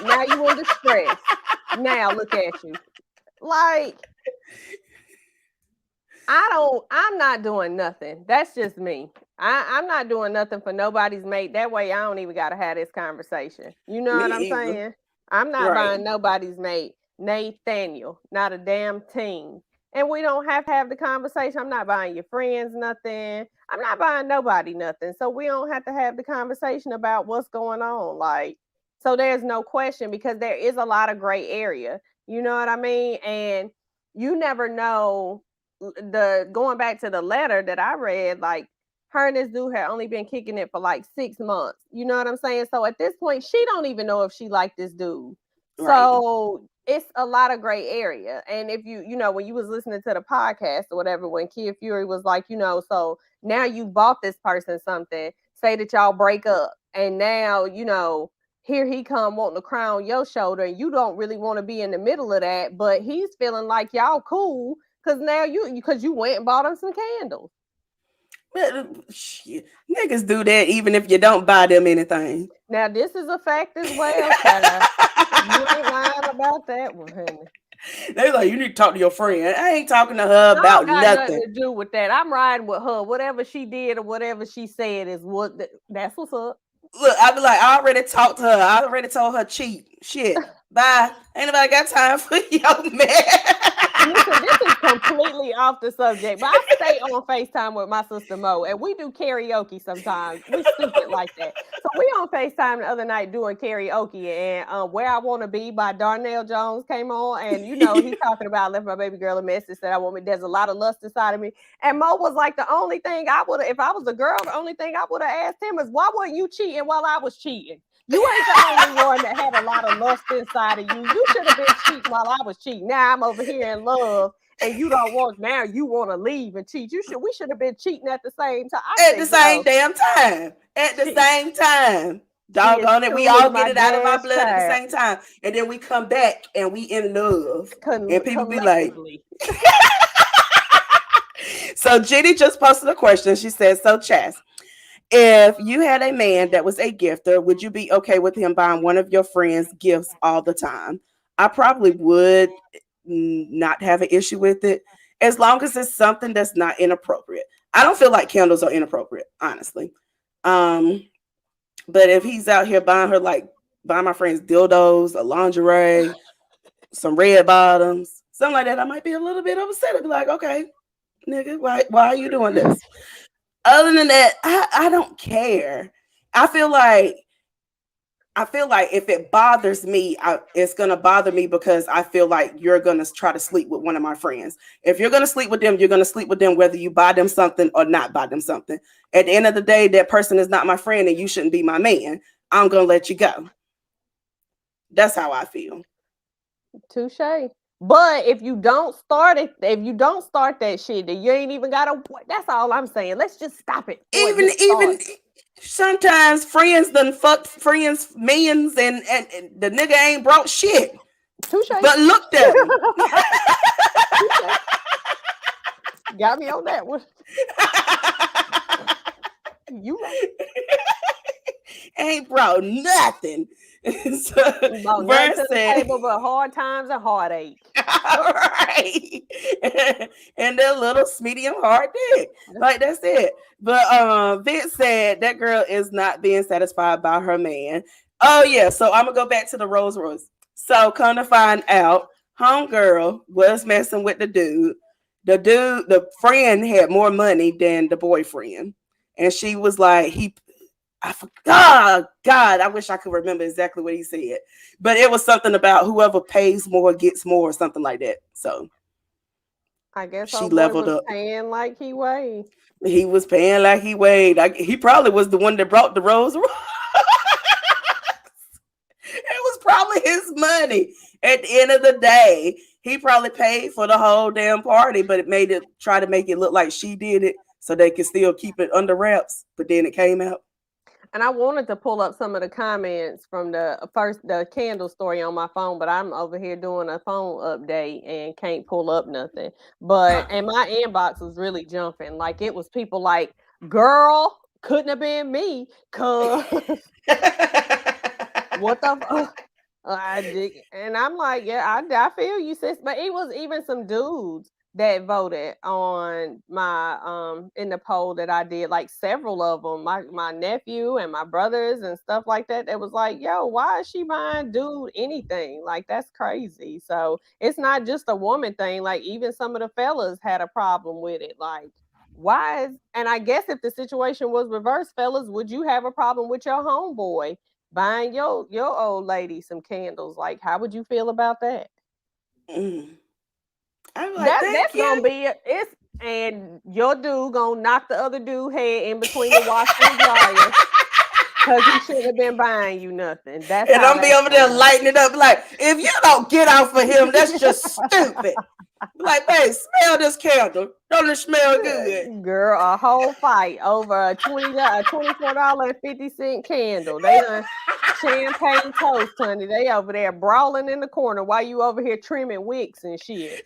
Now you in distress. Now look at you. Like, I'm not doing nothing. That's just me. I'm not doing nothing for nobody's mate. That way I don't even got to have this conversation. You know what I'm saying? I'm not buying nobody's mate. Nathaniel, not a damn team. And we don't have to have the conversation. I'm not buying your friends nothing. I'm not buying nobody nothing. So we don't have to have the conversation about what's going on. Like, so there's no question because there is a lot of gray area. You know what I mean? And you never know. Going back to the letter that I read, like, her and this dude had only been kicking it for like 6 months. You know what I'm saying? So at this point, she don't even know if she liked this dude. Right. So it's a lot of gray area. And if you know, when you was listening to the podcast or whatever, when Kid Fury was like, you know, so now you bought this person something, say that y'all break up, and now, you know, here he come wanting to cry on your shoulder, and you don't really want to be in the middle of that, but he's feeling like y'all cool because now you went and bought him some candles. But shit, niggas do that even if you don't buy them anything. Now this is a fact as well, child. You ain't lying about that one, honey. They're like, you need to talk to your friend. I ain't talking to her about nothing to do with that. I'm riding with her. Whatever she did or whatever she said is that's what's up. Look, I be like, I already talked to her. I already told her cheat. Shit. Bye. Ain't nobody got time for your man. Listen, this is completely off the subject, but I stay on FaceTime with my sister Mo, and we do karaoke sometimes. We stupid like that. So we on FaceTime the other night doing karaoke, and Where I Want to Be by Darnell Jones came on, and you know, he's talking about left my baby girl a message that I want me. There's a lot of lust inside of me. And Mo was like, the only thing I would have, if I was a girl, the only thing I would have asked him is, why weren't you cheating while I was cheating? You ain't the only one that had a lot of lust inside of you. You should have been cheating while I was cheating. Now I'm over here in love, and you don't want. Now you want to leave and cheat. We should have been cheating at the same time. At the same damn time. At the same time. Doggone it. We all get it out of our blood at the same time, and then we come back and we in love, and people be like. So Jenny just posted a question. She says, "So Chas, if you had a man that was a gifter, would you be okay with him buying one of your friends gifts all the time?" I probably would not have an issue with it, as long as it's something that's not inappropriate. I don't feel like candles are inappropriate, honestly. But if he's out here buying my friends dildos, a lingerie, some red bottoms, something like that, I might be a little bit upset. I'd be like, okay, nigga, why are you doing this? Other than that, I don't care. I feel like if it bothers me, it's gonna bother me because I feel like you're gonna try to sleep with one of my friends. If you're gonna sleep with them, you're gonna sleep with them whether you buy them something or not buy them something. At the end of the day, that person is not my friend and you shouldn't be my man. I'm gonna let you go. That's how I feel. Touche. But if you don't start that shit, then you ain't even gotta. That's all I'm saying. Let's just stop it. Even sometimes friends done fucked friends millions and the nigga ain't brought shit. Touche. But look at him. Got me on that one. You right. Ain't brought nothing. So, nothing to the table but hard times and heartache. All right. And a little medium hard dick. Like that's it. But Vince said that girl is not being satisfied by her man. Oh yeah, so I'm gonna go back to the Rolls Royce. So come to find out, homegirl was messing with the dude. The friend had more money than the boyfriend. And she was like, I forgot. God, I wish I could remember exactly what he said. But it was something about whoever pays more gets more or something like that. So I guess she leveled up. Paying like he weighed. He was paying like he weighed. He probably was the one that brought the Rolls Royce. It was probably his money. At the end of the day, he probably paid for the whole damn party, but try to make it look like she did it so they could still keep it under wraps. But then it came out. And I wanted to pull up some of the comments from the candle story on my phone, but I'm over here doing a phone update and can't pull up nothing. And my inbox was really jumping. Like it was people like, girl, couldn't have been me. Cause what the fuck? I did. And I'm like, yeah, I feel you, sis. But it was even some dudes that voted on my in the poll that I did, like several of them, my nephew and my brothers and stuff like that. It was like, yo, why is she buying dude anything? Like that's crazy. So it's not just a woman thing. Like even some of the fellas had a problem with it. Like and I guess if the situation was reversed, fellas, would you have a problem with your homeboy buying your old lady some candles? Like how would you feel about that? I'm like, that's gonna be and your dude gonna knock the other dude head in between the washer and dryer because he shouldn't have been buying you nothing. That's And how I'm be that's over there going. lighting it up like, if you don't get off of him, that's just stupid. Like, babe, smell this candle. Don't it smell good? Girl, a whole fight over a $24.50 candle. They done champagne toast, honey. They over there brawling in the corner while you over here trimming wicks and shit.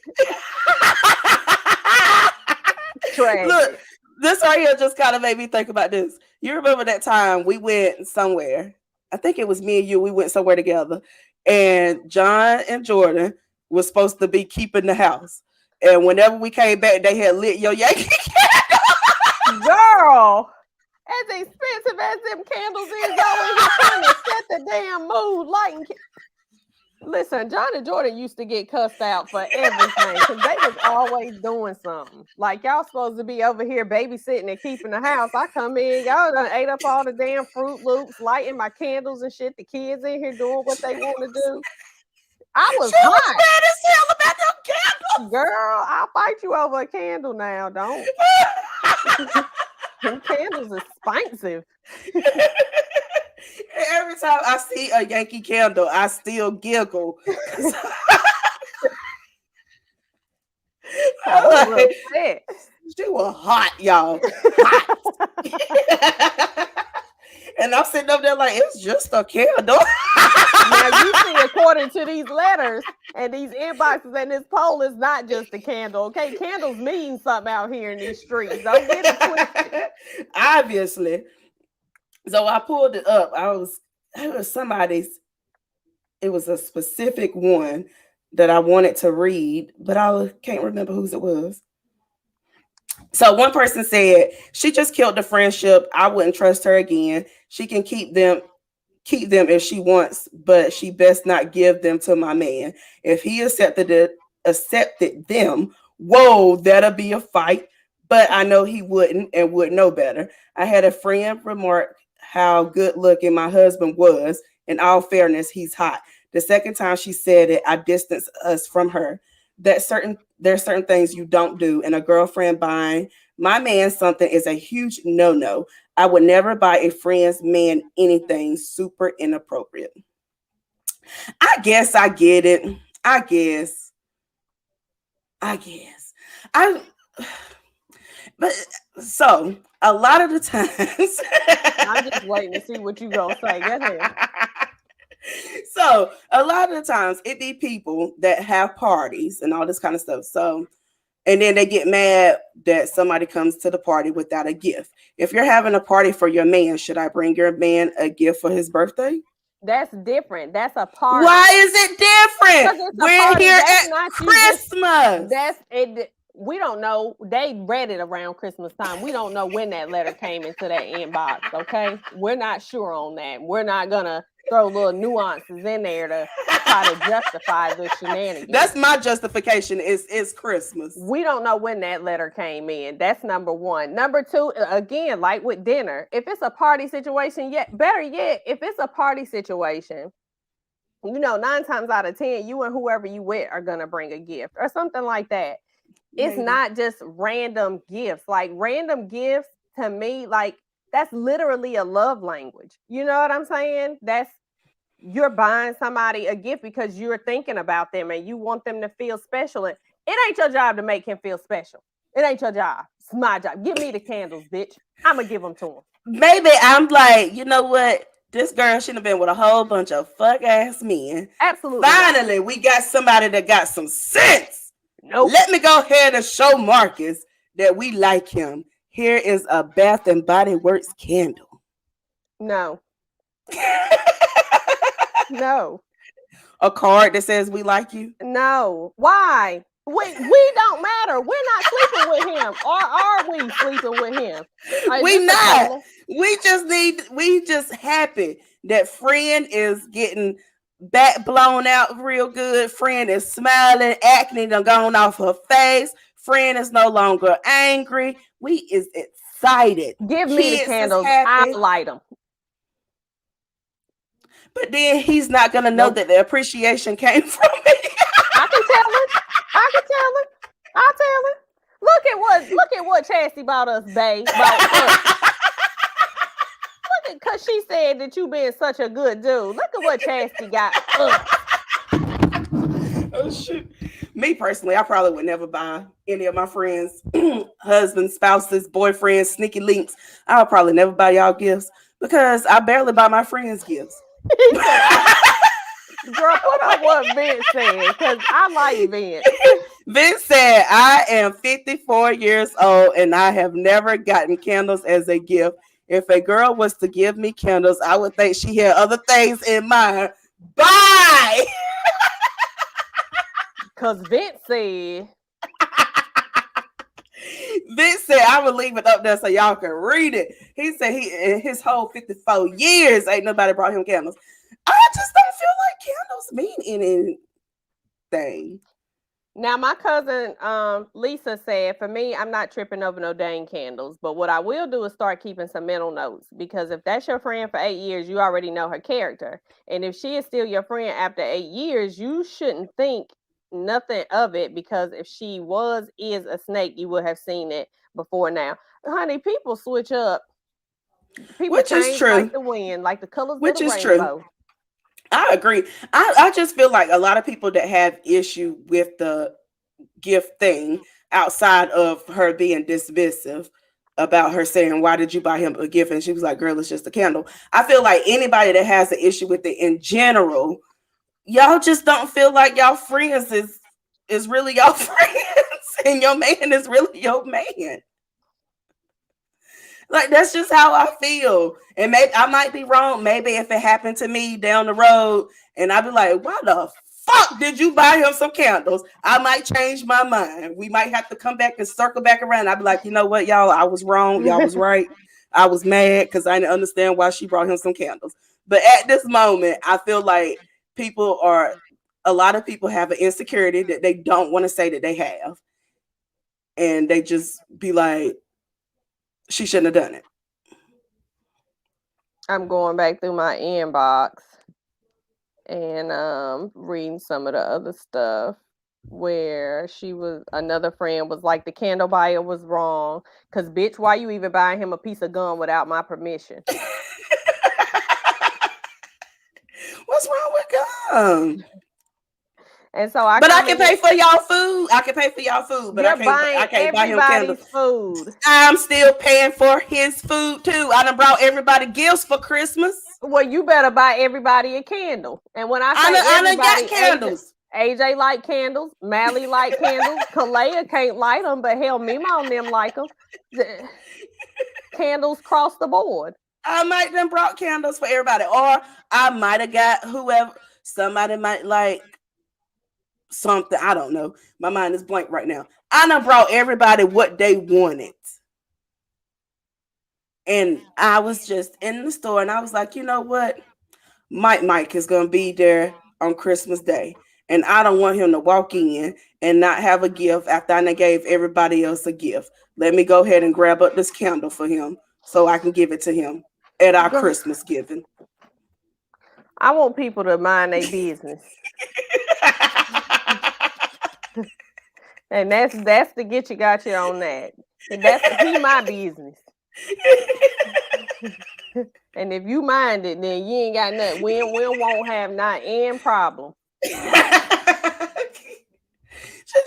Tragic. Look, this right here just kind of made me think about this. You remember that time we went somewhere? I think it was me and you. We went somewhere together, and John and Jordan was supposed to be keeping the house. And whenever we came back, they had lit your Yankee candle. Girl, as expensive as them candles is, always trying to set the damn mood. Lighting. Listen, John and Jordan used to get cussed out for everything because they was always doing something. Like, y'all supposed to be over here babysitting and keeping the house. I come in, y'all done ate up all the damn Fruit Loops, lighting my candles and shit. The kids in here doing what they want to do. I was She was hot. mad as hell about them candles. Girl, I'll fight you over a candle now. Don't. Them candles are expensive. Every time I see a Yankee candle, I still giggle. I'm like, she was hot, y'all. Hot. And I'm sitting up there like, it's just a candle. Now you see, according to these letters and these inboxes and this poll, is not just a candle. Okay, candles mean something out here in these streets. Don't get it twisted. Obviously. So I pulled it up. It was somebody's. It was a specific one that I wanted to read, but I can't remember whose it was. So one person said, she just killed the friendship. I wouldn't trust her again. She can keep them if she wants, but she best not give them to my man. If he accepted them, whoa, that'll be a fight. But I know he wouldn't and would know better. I had a friend remark how good looking my husband was. In all fairness, he's hot. The second time she said it, I distanced us from her. There's certain things you don't do, and a girlfriend buying my man something is a huge no-no. I would never buy a friend's man anything super inappropriate. I guess I get it. I guess. But so a lot of the times I'm just waiting to see what you gonna say. Go ahead. So a lot of the times it be people that have parties and all this kind of stuff. So, and then they get mad that somebody comes to the party without a gift. If you're having a party for your man, should I bring your man a gift for his birthday? That's different. That's a party. Why is it different? We're here at Christmas. That's it. We don't know. They read it around Christmas time. We don't know when that letter came into that inbox. Okay, we're not sure on that. We're not gonna throw little nuances in there to try to justify the shenanigans. That's my justification. It's Christmas. We don't know when that letter came in. That's number one. Number two, again, like with dinner, if it's a party situation, better yet, if it's a party situation, 9 times out of 10, you and whoever you with are gonna bring a gift or something like that. It's not just random gifts. Like random gifts to me, like that's literally a love language. You know what I'm saying? You're buying somebody a gift because you're thinking about them and you want them to feel special. And it ain't your job to make him feel special. It ain't your job. It's my job. Give me the candles, bitch. I'm gonna give them to him. Maybe I'm like, you know what? This girl should have been with a whole bunch of fuck ass men. Absolutely. Finally, we got somebody that got some sense. Nope. Let me go ahead and show Marcus that we like him. Here is a Bath and Body Works candle. No. No. A card that says we like you? No. Why? We don't matter. We're not sleeping with him. Or are we sleeping with him? We not. We just happy that friend is getting back blown out real good. Friend is smiling, acne done gone off her face. Friend is no longer angry. We is excited. Give me the candles. I'll light them. But then he's not gonna know that the appreciation came from me. I can tell him. I'll tell him. Look look at what Chastity bought us, babe. Because she said that you been such a good dude. Look at what Chastity got us. Oh shoot. Me personally, I probably would never buy any of my friends, husbands, spouses, boyfriends, sneaky links. I would probably never buy y'all gifts because I barely buy my friends gifts. Girl, put up what Vince said, because I like Vince. Vince said, I am 54 years old and I have never gotten candles as a gift. If a girl was to give me candles, I would think she had other things in mind. Bye! Because Vince said I would leave it up there so y'all can read it. He said he in his whole 54 years ain't nobody brought him candles. I just don't feel like candles mean anything. Now, my cousin Lisa said, for me, I'm not tripping over no dang candles. But what I will do is start keeping some mental notes. Because if that's your friend for 8 years, you already know her character. And if she is still your friend after 8 years, you shouldn't think nothing of it. Because if she is a snake, you would have seen it before now. Honey, people switch up. People Which change is true. like the wind, like the colors Which of the is rainbow. true. I agree. I just feel like a lot of people that have issue with the gift thing outside of her being dismissive about her saying, why did you buy him a gift? And she was like, girl, it's just a candle. I feel like anybody that has an issue with it in general, y'all just don't feel like y'all friends is really your friends and your man is really your man. Like, that's just how I feel. And maybe I might be wrong. Maybe if it happened to me down the road and I'd be like, why the fuck did you buy him some candles? I might change my mind. We might have to come back and circle back around. I'd be like, you know what, y'all, I was wrong. Y'all was right. I was mad because I didn't understand why she brought him some candles. But at this moment, I feel like a lot of people have an insecurity that they don't want to say that they have. And they just be like, she shouldn't have done it. I'm going back through my inbox and reading some of the other stuff where another friend was like, the candle buyer was wrong because, bitch, why you even buying him a piece of gum without my permission? What's wrong with gum? And so I can pay for y'all food. I can pay for y'all food, but I can't buy him candles. Food. I'm still paying for his food too. I done brought everybody gifts for Christmas. Well, you better buy everybody a candle. And when I done got candles. AJ like candles. Mally like candles. Kalea can't light them, but hell, Mima and them like them. Candles cross the board. I might have brought candles for everybody, or I might have got whoever. Somebody might like something. I don't know. My mind is blank right now. I done brought everybody what they wanted. And I was just in the store and I was like, you know what? Mike is going to be there on Christmas Day. And I don't want him to walk in and not have a gift after I gave everybody else a gift. Let me go ahead and grab up this candle for him so I can give it to him at our Christmas giving. I want people to mind their business. And that's to get you got you on that. And that's be my business. And if you mind it, then you ain't got nothing. We won't have not any problem. She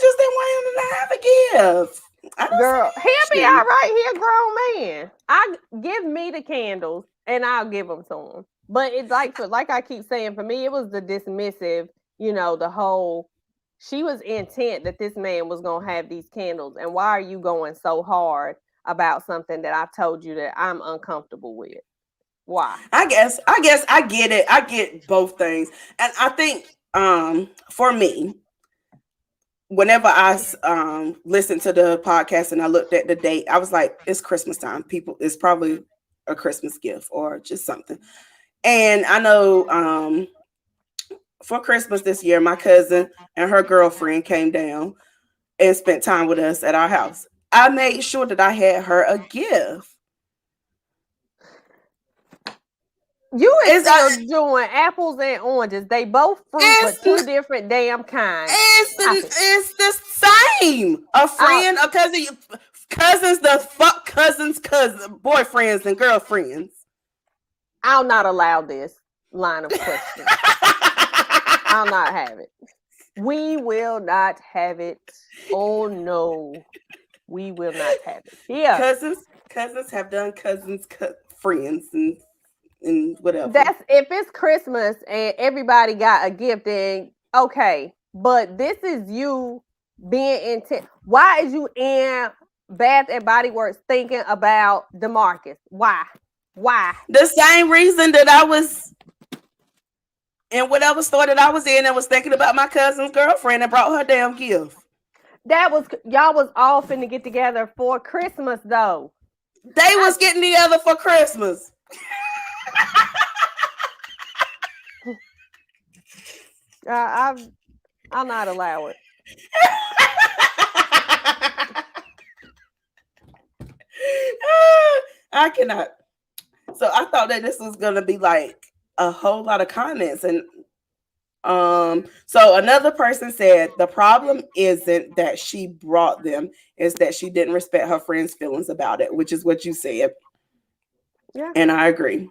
just didn't want him to have a gift. Girl, he'll be all right. He a grown man. Give me the candles and I'll give them to him. But it's like I keep saying, for me, it was the dismissive, the whole, she was intent that this man was going to have these candles. And why are you going so hard about something that I've told you that I'm uncomfortable with? Why? I guess I get it. I get both things. And I think for me, whenever I listened to the podcast and I looked at the date, I was like, it's Christmas time. It's probably a Christmas gift or just something. And I know for Christmas this year, my cousin and her girlfriend came down and spent time with us at our house. I made sure that I had her a gift. You is It's still doing apples and oranges. They both fruit, but It's- two different damn kinds. it's the same. A friend, a cousin, cousins, the fuck cousins, boyfriends and girlfriends. I'll not allow this line of questioning. I'll not have it. We will not have it. Oh no, we will not have it. Yeah, cousins have done friends and whatever. that's if it's Christmas and everybody got a gift, then okay. But this is you being intent. Why is you in Bath and Body Works thinking about DeMarcus? Why? The same reason that I was in whatever store that I was in and was thinking about my cousin's girlfriend and brought her damn gift. That was y'all was all finna get together for Christmas though. They was getting together for Christmas. I'll not allow it. I cannot. So I thought that this was gonna be like a whole lot of comments, and so another person said the problem isn't that she brought them, is that she didn't respect her friend's feelings about it, which is what you said. Yeah, and I agree.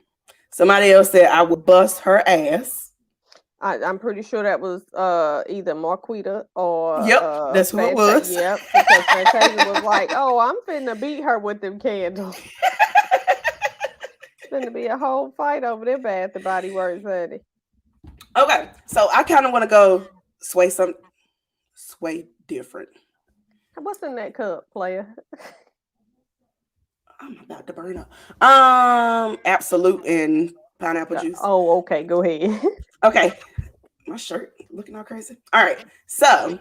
Somebody else said I would bust her ass. I'm pretty sure that was either Marquita or that's who it was. Yep, because Fantasia was like, "Oh, I'm finna beat her with them candles." It's finna be a whole fight over their Bath and Body Works, honey. Okay, so I kind of want to go sway different. What's in that cup, player? I'm about to burn up. Absolute and pineapple juice. Oh, okay, go ahead. Okay, my shirt looking all crazy. All right, so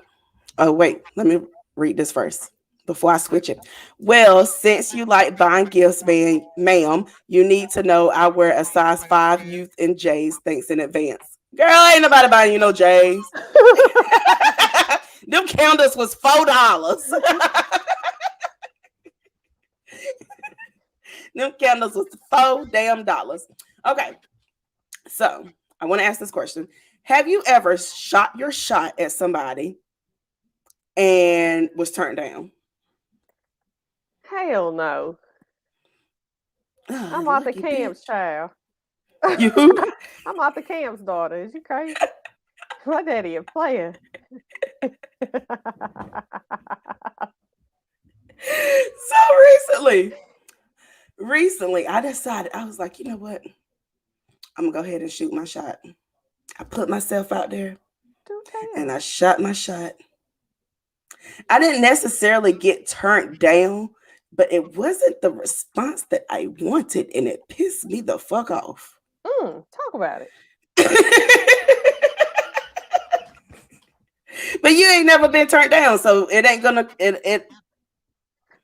wait, let me read this first before I switch it. Well, since you like buying gifts, ma'am, you need to know I wear a size 5 youth in J's. Thanks in advance. Girl, ain't nobody buying you no J's. Them candles was $4. Them candles was $4 damn. Okay, so I want to ask this question. Have you ever shot your shot at somebody and was turned down? Hell no. I'm out the Cam's child. You? I'm out the Cam's daughter. Is you crazy? My daddy a player. So recently I decided, I was like, you know what? I'm gonna go ahead and shoot my shot. I put myself out there and I shot my shot. I didn't necessarily get turned down, but it wasn't the response that I wanted, and it pissed me the fuck off. Talk about it. But you ain't never been turned down, so it ain't gonna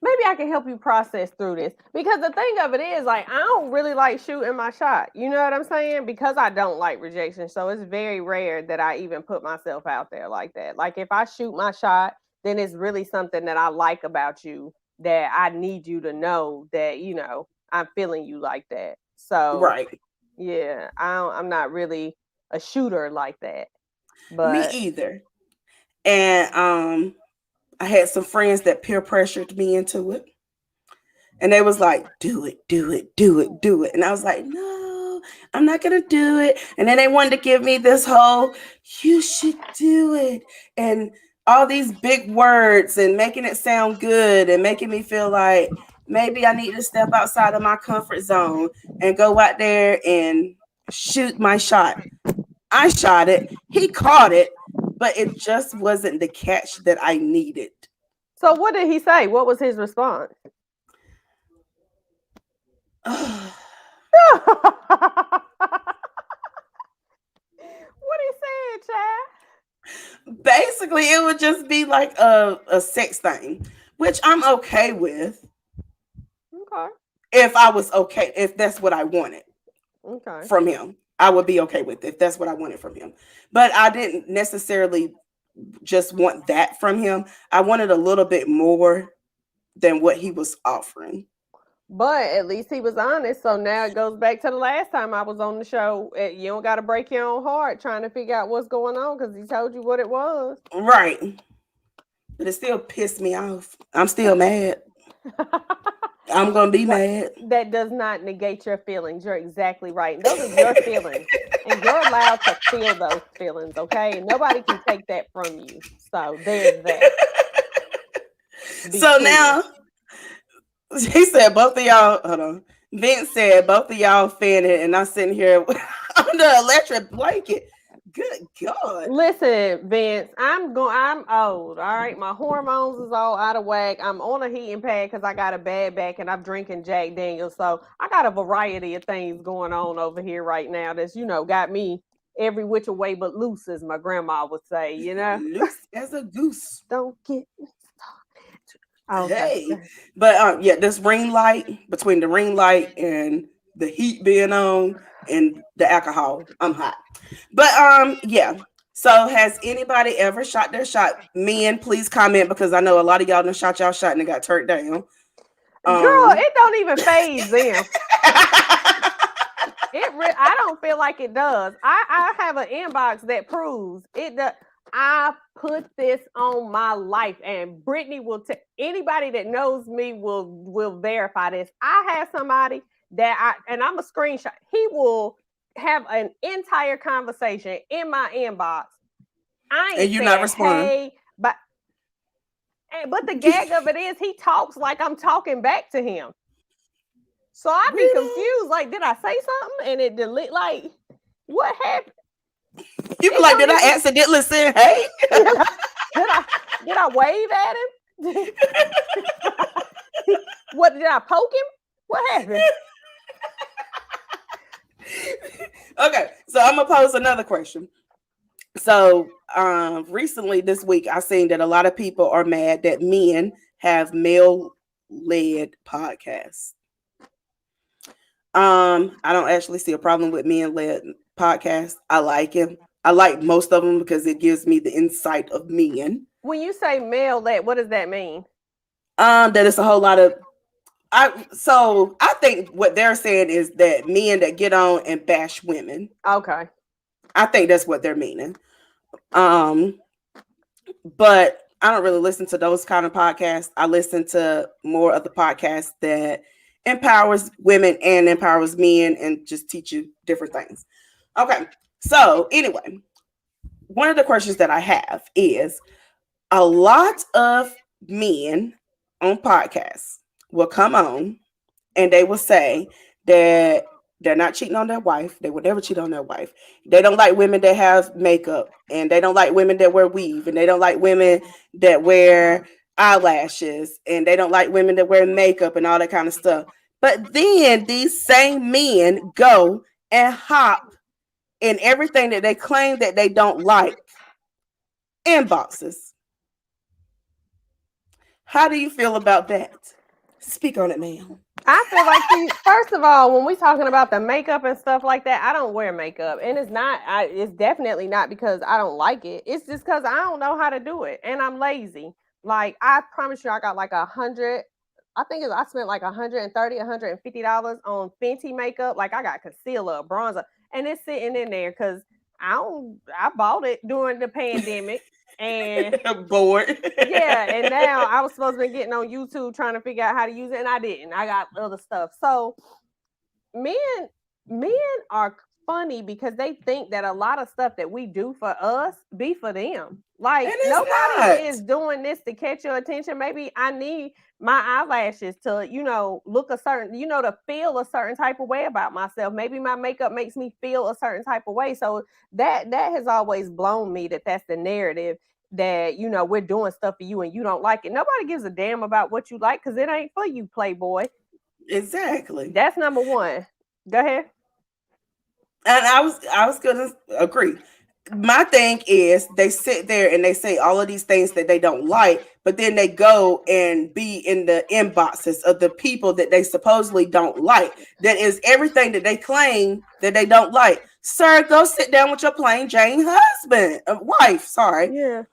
Maybe I can help you process through this, because the thing of it is, like, I don't really like shooting my shot. You know what I'm saying? Because I don't like rejection. So it's very rare that I even put myself out there like that. Like, if I shoot my shot, then it's really something that I like about you, that I need you to know that, you know, I'm feeling you like that. So right. Yeah, I'm not really a shooter like that. But me either. And I had some friends that peer pressured me into it. And they was like, do it. And I was like, no, I'm not going to do it. And then they wanted to give me this whole, you should do it. And all these big words and making it sound good and making me feel like maybe I need to step outside of my comfort zone and go out there and shoot my shot. I shot it. He caught it, but it just wasn't the catch that I needed. So what did he say? What was his response? What he said, child? Basically, it would just be like a sex thing, which I'm okay with. Okay. If I was okay, if that's what I wanted from him, I would be okay with it if that's what I wanted from him. But I didn't necessarily just want that from him. I wanted a little bit more than what he was offering. But at least he was honest. So now it goes back to the last time I was on the show. You don't got to break your own heart trying to figure out what's going on because he told you what it was. Right. But it still pissed me off. I'm still mad. I'm going to be mad. That does not negate your feelings. You're exactly right. And those are your feelings. And you're allowed to feel those feelings, okay? And nobody can take that from you. So there's that. So now, he said both of y'all, hold on. Vince said both of y'all fanning, and I'm sitting here under an electric blanket. Good God. Listen, Vince, I'm old. All right. My hormones is all out of whack. I'm on a heating pad because I got a bad back and I'm drinking Jack Daniels. So I got a variety of things going on over here right now that's, got me every which way but loose, as my grandma would say, Loose as a goose. Don't get me started. Okay. Hey. But this ring light, between the ring light and the heat being on and the alcohol, I'm hot. But yeah. So has anybody ever shot their shot? Men, please comment because I know a lot of y'all done shot y'all shot and it got turned down. Girl, it don't even phase them. I don't feel like it does. I have an inbox that proves it does. I put this on my life, and Brittany will anybody that knows me will verify this. I have somebody that I'm a screenshot. He will have an entire conversation in my inbox. And you're not responding. Hey, but the gag of it is he talks like I'm talking back to him. So I be confused. Like, did I say something and it delete? Like, what happened? You be like, did I accidentally say hey? Did I wave at him? What, did I poke him? What happened? Okay, so I'm gonna pose another question. So recently this week I seen that a lot of people are mad that men have male-led podcasts. I don't actually see a problem with men-led podcasts. I like him. I like most of them because it gives me the insight of men. When you say male-led, what does that mean? That it's a whole lot of I think what they're saying is that men that get on and bash women. Okay. I think that's what they're meaning. But I don't really listen to those kind of podcasts. I listen to more of the podcasts that empowers women and empowers men and just teach you different things. Okay. So anyway, one of the questions that I have is a lot of men on podcasts will come on and they will say that they're not cheating on their wife. They would never cheat on their wife. They don't like women that have makeup, and they don't like women that wear weave, and they don't like women that wear eyelashes, and they don't like women that wear makeup and all that kind of stuff. But then these same men go and hop in everything that they claim that they don't like inboxes. How do you feel about that? Speak on it, ma'am. I feel like, first of all, when we're talking about the makeup and stuff like that, I don't wear makeup. And it's definitely not because I don't like it. It's just because I don't know how to do it. And I'm lazy. Like, I promise you, I got like I spent like $130, $150 on Fenty makeup. Like, I got concealer, bronzer, and it's sitting in there because I bought it during the pandemic. And I'm bored. Yeah, and now I was supposed to be getting on YouTube trying to figure out how to use it, and I didn't. I got other stuff. So men are funny because they think that a lot of stuff that we do for us be for them. Like, nobody is doing this to catch your attention. Maybe I need my eyelashes to, look a certain, to feel a certain type of way about myself. Maybe my makeup makes me feel a certain type of way. So that has always blown me that's the narrative that, we're doing stuff for you and you don't like it. Nobody gives a damn about what you like because it ain't for you, Playboy. Exactly. That's number one. Go ahead. And I was gonna agree. My thing is they sit there and they say all of these things that they don't like, but then they go and be in the inboxes of the people that they supposedly don't like. That is everything that they claim that they don't like. Sir, go sit down with your plain Jane wife. Sorry. Yeah.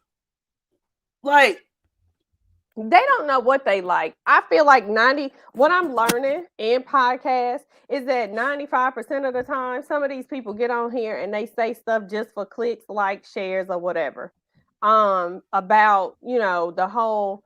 Like, They don't know what they like. I feel like what I'm learning in podcasts is that 95% of the time, some of these people get on here and they say stuff just for clicks, likes, shares, or whatever. About, the whole,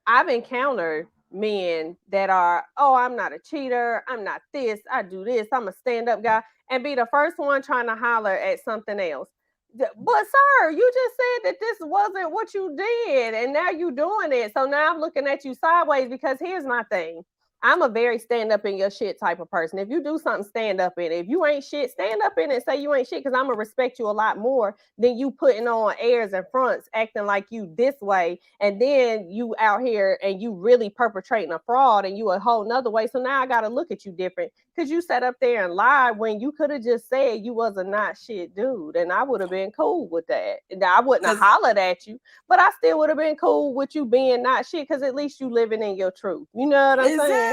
I've encountered men that are, oh, I'm not a cheater, I'm not this, I do this, I'm a stand-up guy, and be the first one trying to holler at something else. But sir, you just said that this wasn't what you did, and now you doing it. So now I'm looking at you sideways, because here's my thing. I'm a very stand up in your shit type of person. If you do something, stand up in it. If you ain't shit, stand up in it and say you ain't shit, because I'm gonna respect you a lot more than you putting on airs and fronts, acting like you this way, and then you out here and you really perpetrating a fraud and you a whole nother way. So now I gotta look at you different, because you sat up there and lied when you could have just said you was a not shit dude, and I would have been cool with that. Now, I wouldn't have hollered at you, but I still would have been cool with you being not shit, because at least you living in your truth. You know what I'm saying?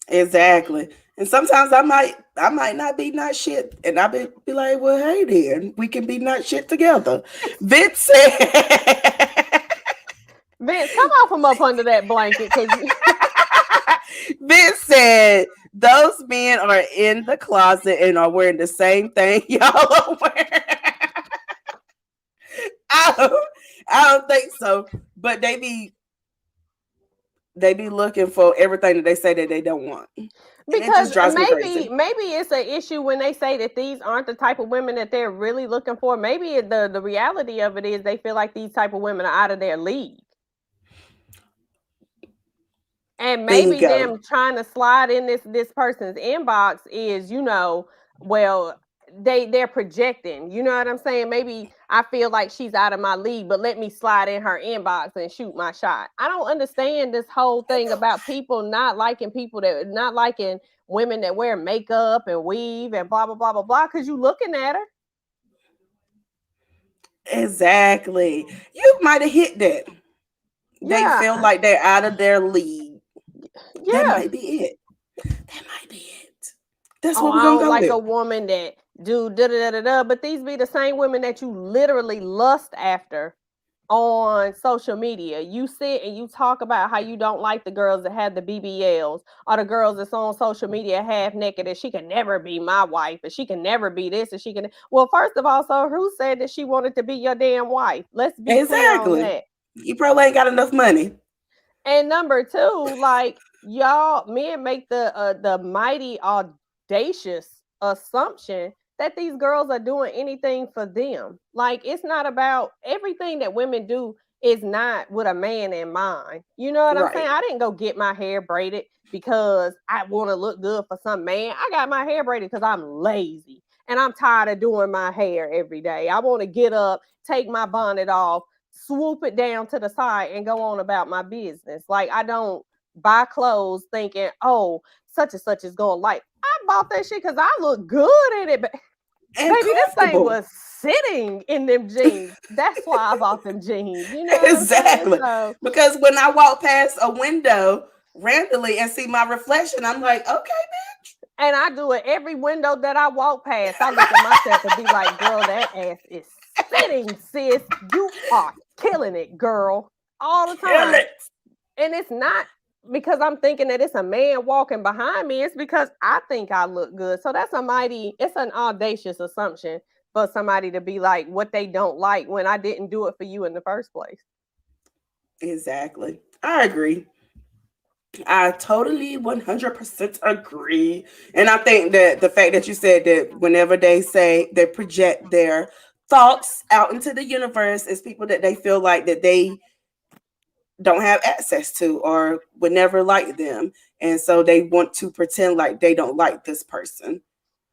Exactly. And sometimes I might not be not shit, and I be like, well, hey, then we can be not shit together. Vince said, Vince, come off from up under that blanket, because Vince said those men are in the closet and are wearing the same thing y'all are wearing. I don't think so, but they be looking for everything that they say that they don't want. Because maybe it's an issue when they say that these aren't the type of women that they're really looking for. Maybe the reality of it is they feel like these type of women are out of their league. And maybe them trying to slide in this person's inbox is, well, they're projecting. You know what I'm saying? Maybe I feel like she's out of my league, but let me slide in her inbox and shoot my shot. I don't understand this whole thing about people not liking women that wear makeup and weave and blah blah blah blah blah, because you looking at her. Exactly. You might have hit that. They feel like they're out of their league. Yeah. That might be it. That's what we're gonna go like with. A woman that do da-da-da-da-da, but these be the same women that you literally lust after on social media. You sit and you talk about how you don't like the girls that have the BBLs, or the girls that's on social media half naked, and she can never be my wife, and she can never be this, and she can. Well, first of all, so who said that she wanted to be your damn wife? Let's be clear on that. You probably ain't got enough money. And number two, like, y'all men make the mighty audacious assumption that these girls are doing anything for them. Like, it's not about everything that women do is not with a man in mind. You know what I'm saying? I didn't go get my hair braided because I want to look good for some man. I got my hair braided because I'm lazy and I'm tired of doing my hair every day. I want to get up, take my bonnet off, swoop it down to the side, and go on about my business. Like, I don't buy clothes thinking, oh, such and such is gonna like. I bought that shit because I look good in it, but baby, this thing was sitting in them jeans. That's why I bought them jeans. You know exactly. So, because when I walk past a window randomly and see my reflection, I'm like, okay, bitch. And I do it every window that I walk past. I look at myself and be like, girl, that ass is sitting, sis. You are killing it, girl, all the time. And it's not because I'm thinking that it's a man walking behind me. It's because I think I look good. So that's it's an audacious assumption for somebody to be like what they don't like when I didn't do it for you in the first place. Exactly. I agree. I totally 100% agree. And I think that the fact that you said that whenever they say they project their thoughts out into the universe as people that they feel like that they don't have access to or would never like them, and so they want to pretend like they don't like this person.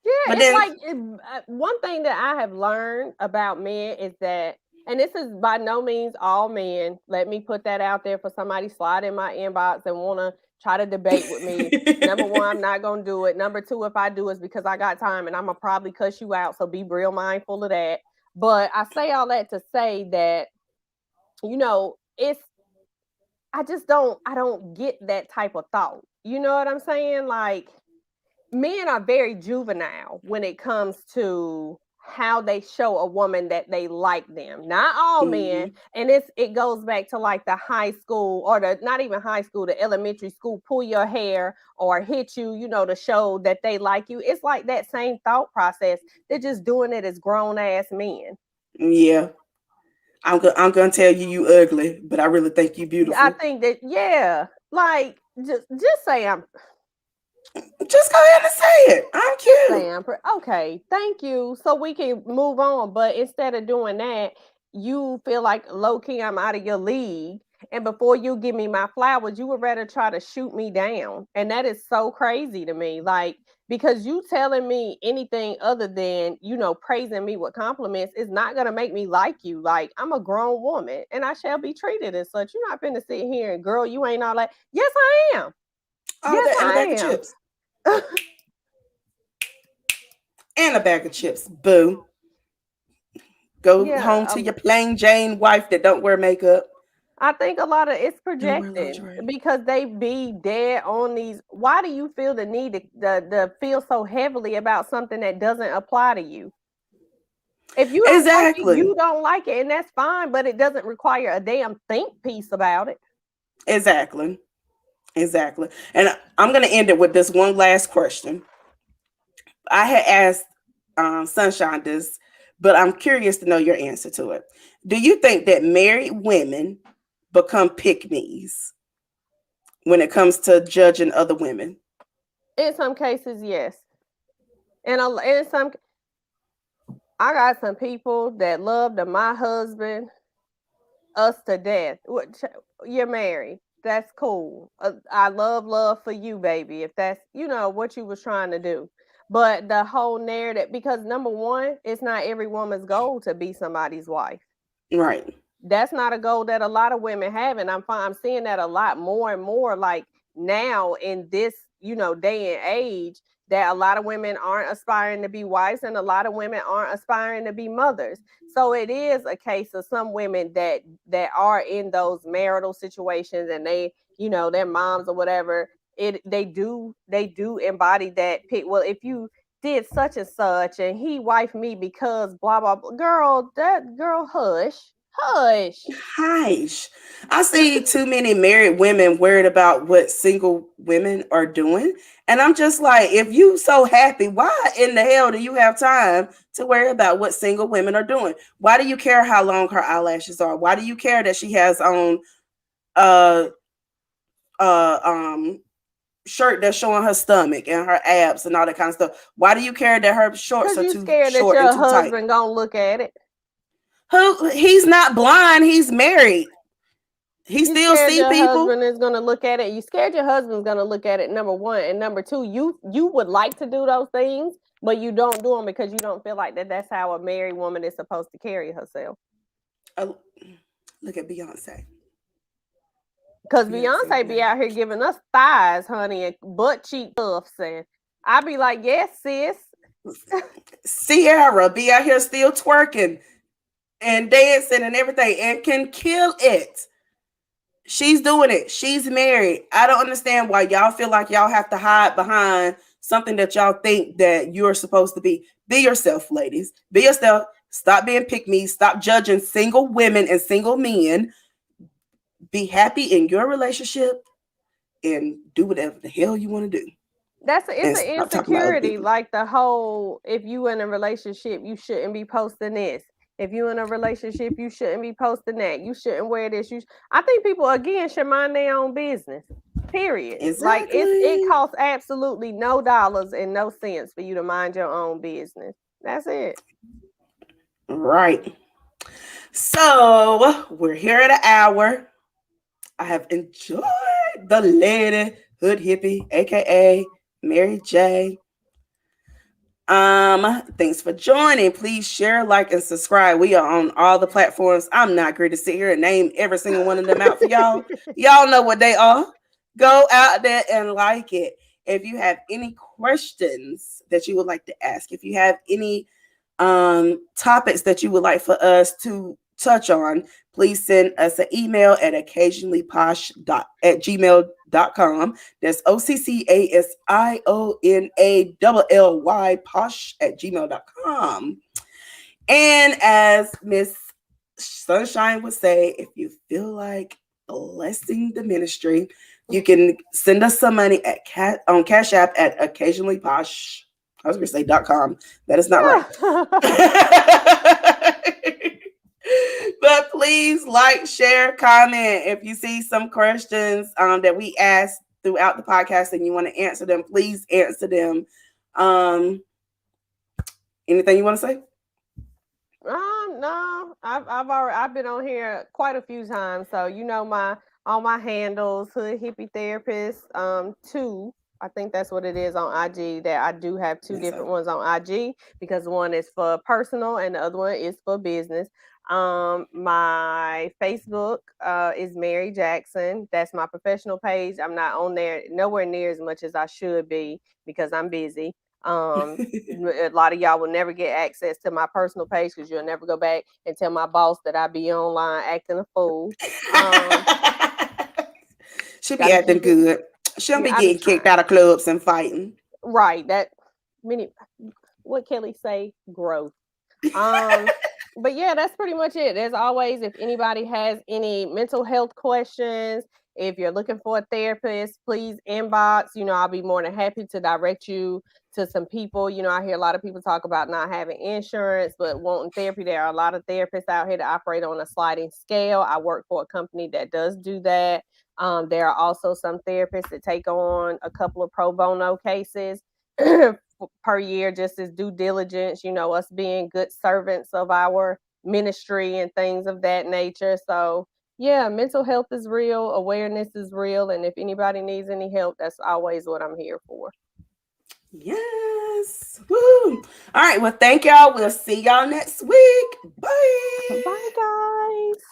Yeah, but it's one thing that I have learned about men is that, and this is by no means all men, let me put that out there for somebody slide in my inbox and want to try to debate with me. Number one, I'm not going to do it. Number two, if I do, it's because I got time and I'm going to probably cuss you out. So be real mindful of that. But I say all that to say that, I don't get that type of thought. You know what I'm saying? Like, men are very juvenile when it comes to how they show a woman that they like them. Not all men. And it goes back to like the high school, or the not even high school, the elementary school, pull your hair or hit you, you know, to show that they like you. It's like that same thought process. They're just doing it as grown ass men. Yeah. I'm gonna tell you ugly, but I really think you beautiful. I think that, yeah, like just say I'm. Just go ahead and say it. I'm cute. Okay, thank you. So we can move on. But instead of doing that, you feel like low key I'm out of your league. And before you give me my flowers, you would rather try to shoot me down. And that is so crazy to me. Like, because you telling me anything other than, you know, praising me with compliments is not going to make me like you. Like, I'm a grown woman and I shall be treated as such. You're not going to sit here and, girl, you ain't all like, yes, I am. Oh, yes, and a bag of chips. And a bag of chips. Boo. Go home to your plain Jane wife that don't wear makeup. I think a lot of it's projected because they be dead on these. Why do you feel the need to feel so heavily about something that doesn't apply to you? If you don't like it, you don't like it, and that's fine, but it doesn't require a damn think piece about it. Exactly. And I'm going to end it with this one last question. I had asked Sunshine this, but I'm curious to know your answer to it. Do you think that married women become pick-me's when it comes to judging other women? In some cases, yes. And in some, I got some people that love my husband, us to death. You're married. That's cool. I love for you, baby. If that's, you know, what you was trying to do. But the whole narrative, because number one, it's not every woman's goal to be somebody's wife. Right. That's not a goal that a lot of women have. And I'm seeing that a lot more and more, like now in this, you know, day and age, that a lot of women aren't aspiring to be wives and a lot of women aren't aspiring to be mothers. So it is a case of some women that are in those marital situations and they, you know, their moms or whatever, they do embody that pick. Well, if you did such and such and he wifed me because blah, blah, blah. Girl, hush. I see too many married women worried about what single women are doing. And I'm just like, if you so happy, why in the hell do you have time to worry about what single women are doing? Why do you care how long her eyelashes are? Why do you care that she has on shirt that's showing her stomach and her abs and all that kind of stuff? Why do you care that her shorts are too short and too tight? Because you scared that your husband gonna look at it. He's not blind. He's married. He still see people. Your husband is gonna look at it. You scared your husband's gonna look at it. Number one, and number two, you would like to do those things, but you don't do them because you don't feel like that's how a married woman is supposed to carry herself. Look at Beyonce. Because Beyonce be out here giving us thighs, honey, and butt cheek puffs, and I be like, yes, sis. Ciara be out here still twerking and dancing and everything and can kill it. She's doing it. She's married. I don't understand why y'all feel like y'all have to hide behind something that y'all think that you're supposed to be. Be yourself, ladies. Be yourself. Stop being pick-me. Stop judging single women and single men. Be happy in your relationship and do whatever the hell you want to do. It's an insecurity. Like the whole, if you in a relationship, you shouldn't be posting this. If you in a relationship, you shouldn't be posting that. You shouldn't wear this. I think people, again, should mind their own business. Period. Exactly. Like it costs absolutely no dollars and no cents for you to mind your own business. That's it. Right. So we're here at an hour. I have enjoyed the lady hood hippie, aka Mary J. Thanks for joining. Please share, like, and subscribe. We are on all the platforms. I'm not going to sit here and name every single one of them out for y'all. Y'all know what they are. Go out there and like it. If you have any questions that you would like to ask, if you have any topics that you would like for us to touch on, please send us an email at occasionallyposh@gmail.com. That's OCCASIONALLY posh@gmail.com. And as Miss Sunshine would say, if you feel like blessing the ministry, you can send us some money at on Cash App at occasionally posh. I was going to say .com. That is not right. But please like, share, comment. If you see some questions that we asked throughout the podcast and you want to answer them, please answer them. Anything you want to say? No, I've been on here quite a few times, so you know all my handles, Hood Hippie Therapist 2. I think that's what it is on IG. That I do have two different ones on IG because one is for personal and the other one is for business. My Facebook is Mary Jackson. That's my professional page. I'm not on there nowhere near as much as I should be because I'm busy. A lot of y'all will never get access to my personal page because you'll never go back and tell my boss that I be online acting a fool. She'll be acting good. She'll be getting kicked out of clubs and fighting. Right. That many. What Kelly say? Growth. But yeah, that's pretty much it. As always, if anybody has any mental health questions, if you're looking for a therapist, please inbox. I'll be more than happy to direct you to some people. I hear a lot of people talk about not having insurance, but wanting therapy. There are a lot of therapists out here that operate on a sliding scale. I work for a company that does do that. There are also some therapists that take on a couple of pro bono cases per year, just as due diligence, us being good servants of our ministry and things of that nature. So yeah, mental health is real, awareness is real, and if anybody needs any help, that's always what I'm here for. Yes. Woo. All right, well, thank y'all. We'll see y'all next week. Bye. Bye, guys.